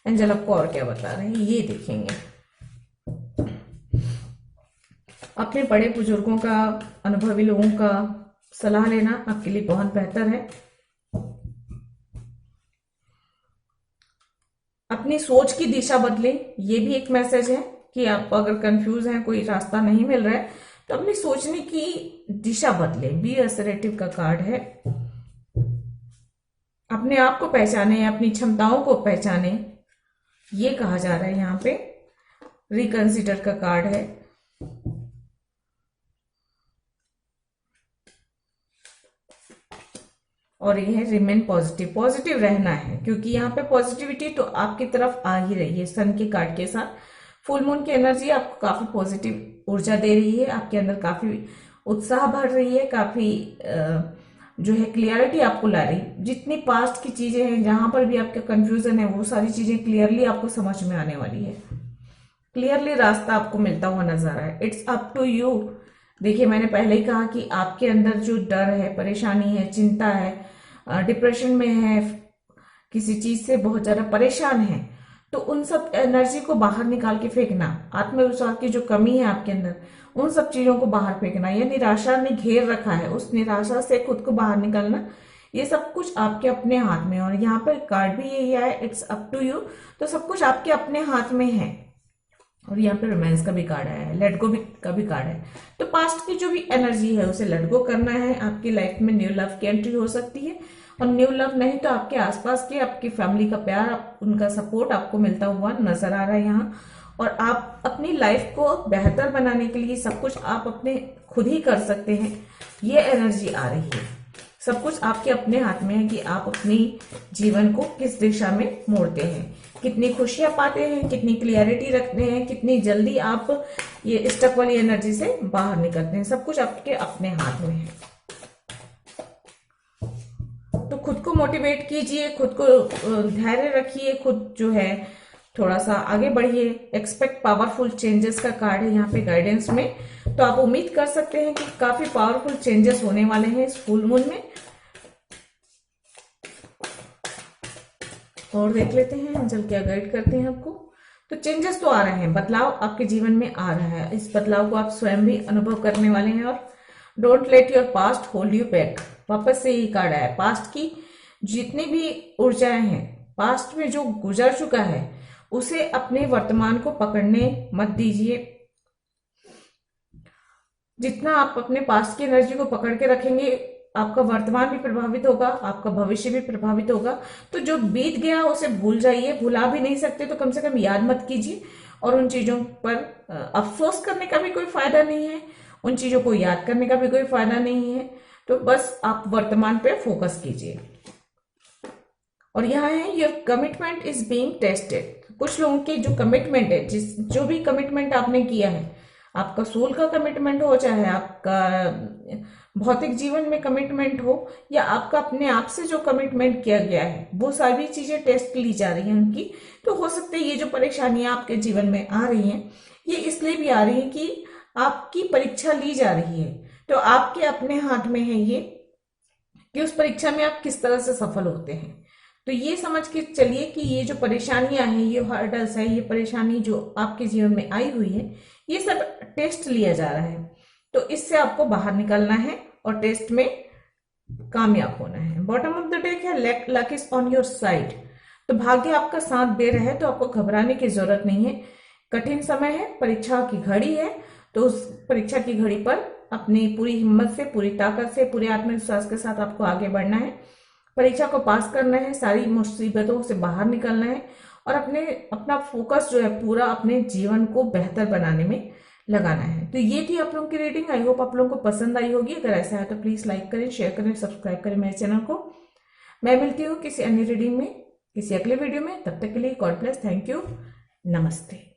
एंजल आपको और क्या बता रहे हैं ये देखेंगे। अपने बड़े बुजुर्गों का, अनुभवी लोगों का सलाह लेना आपके लिए बहुत बेहतर है। अपनी सोच की दिशा बदलें, ये भी एक मैसेज है कि आप अगर कंफ्यूज हैं, कोई रास्ता नहीं मिल रहा है, तो अपनी सोचने की दिशा बदलें। बी असर्टिव का कार्ड है। अपने आप को पहचाने, अपनी क्षमताओं को पहचाने, ये कहा जा रहा है यहाँ पे। रिकंसिडर का कार्ड है। और ये है रिमेन पॉजिटिव, पॉजिटिव रहना है, क्योंकि यहाँ पे पॉजिटिविटी तो आपकी तरफ आ ही रही है। सन के कार्ड के साथ फुल मून की एनर्जी आपको काफी पॉजिटिव ऊर्जा दे रही है, आपके अंदर काफी उत्साह भर रही है, काफी जो है क्लियरिटी आपको ला रही है। जितनी पास्ट की चीजें हैं, जहां पर भी आपका कंफ्यूजन है, वो सारी चीजें क्लियरली आपको समझ में आने वाली है। क्लियरली रास्ता आपको मिलता हुआ नजर आ रहा है। It's up to you. देखिए, मैंने पहले ही कहा कि आपके अंदर जो डर है, परेशानी है, चिंता है, डिप्रेशन में है, किसी चीज से बहुत ज्यादा परेशान है, तो उन सब एनर्जी को बाहर निकाल के फेंकना। आत्मविश्वास की जो कमी है आपके अंदर, उन सब चीजों को बाहर फेंकना, या निराशा ने घेर रखा है, उस निराशा से खुद को बाहर निकालना, ये सब कुछ आपके अपने हाथ में है। और यहाँ पर कार्ड भी यही है, इट्स अप टू यू। तो सब कुछ आपके अपने हाथ में है। और यहाँ पे रोमांस का भी कार्ड आया है, लेट गो का भी कार्ड है। तो पास्ट की जो भी एनर्जी है उसे लेट गो करना है। आपकी लाइफ में न्यू लव की एंट्री हो सकती है, और न्यू लव नहीं तो आपके आसपास के, आपकी फैमिली का प्यार, उनका सपोर्ट आपको मिलता हुआ नजर आ रहा है यहाँ। और आप अपनी लाइफ को बेहतर बनाने के लिए सब कुछ आप अपने खुद ही कर सकते हैं, ये एनर्जी आ रही है। सब कुछ आपके अपने हाथ में है कि आप अपनी जीवन को किस दिशा में मोड़ते हैं, कितनी खुशियां पाते हैं, कितनी क्लियरिटी रखते हैं, कितनी जल्दी आप ये स्टक वाली एनर्जी से बाहर निकलते हैं। सब कुछ आपके अपने हाथ में है। तो खुद को मोटिवेट कीजिए, खुद को धैर्य रखिए, खुद जो है थोड़ा सा आगे बढ़िए। एक्सपेक्ट पावरफुल चेंजेस का कार्ड है यहाँ पे गाइडेंस में। तो आप उम्मीद कर सकते हैं कि काफी पावरफुल चेंजेस होने वाले हैं इस फुल मून में। और देख लेते हैं एंजल क्या गाइड करते हैं आपको। तो चेंजेस तो आ रहे हैं, बदलाव आपके जीवन में आ रहा है, इस बदलाव को आप स्वयं भी अनुभव करने वाले हैं। और don't let your past hold you back, वापस से यही कार्ड आया। पास्ट की जितनी भी ऊर्जाएं हैं, पास्ट में जो गुजर चुका है उसे अपने वर्तमान को पकड़ने मत दीजिए। जितना आप अपने पास्ट की एनर्जी को पकड़ के रखेंगे, आपका वर्तमान भी प्रभावित होगा, आपका भविष्य भी प्रभावित होगा। तो जो बीत गया उसे भूल जाइए, भुला भी नहीं सकते तो कम से कम याद मत कीजिए। और उन चीजों पर अफसोस करने का भी कोई फायदा नहीं है, उन चीजों को याद करने का भी कोई फायदा नहीं है। तो बस आप वर्तमान पे फोकस कीजिए। और यहाँ है your commitment is being tested. कुछ लोगों की जो कमिटमेंट है, जो भी कमिटमेंट आपने किया है, आपका सोल का कमिटमेंट हो, चाहे आपका भौतिक जीवन में कमिटमेंट हो, या आपका अपने आप से जो कमिटमेंट किया गया है, वो सारी चीजें टेस्ट ली जा रही हैं उनकी। तो हो सकता है ये जो परेशानियां आपके जीवन में आ रही हैं, ये इसलिए भी आ रही हैं कि आपकी परीक्षा ली जा रही है। तो आपके अपने हाथ में है ये कि उस परीक्षा में आप किस तरह से सफल होते हैं। तो ये समझ के चलिए कि ये जो परेशानियां हैं, ये हर्डल्स है, ये परेशानी जो आपके जीवन में आई हुई है, ये सब टेस्ट लिया जा रहा है। तो इससे आपको बाहर निकलना है और टेस्ट में कामयाब होना है। बॉटम ऑफ द डेक है luck is on your side. तो भाग्य आपका साथ दे रहा है, तो आपको घबराने की जरूरत नहीं है। कठिन समय है, परीक्षा की घड़ी है, तो उस परीक्षा की घड़ी पर अपनी पूरी हिम्मत से, पूरी ताकत से, पूरे आत्मविश्वास के साथ आपको आगे बढ़ना है। परीक्षा को पास करना है, सारी मुसीबतों से बाहर निकलना है और अपना फोकस जो है पूरा अपने जीवन को बेहतर बनाने में लगाना है। तो ये थी आप लोगों की रीडिंग। आई होप आप लोगों को पसंद आई होगी। अगर ऐसा है तो प्लीज लाइक करें, शेयर करें, सब्सक्राइब करें मेरे चैनल को। मैं मिलती हूँ किसी अन्य रीडिंग में, किसी अगले वीडियो में। तब तक के लिए गॉड ब्लेस, थैंक यू, नमस्ते।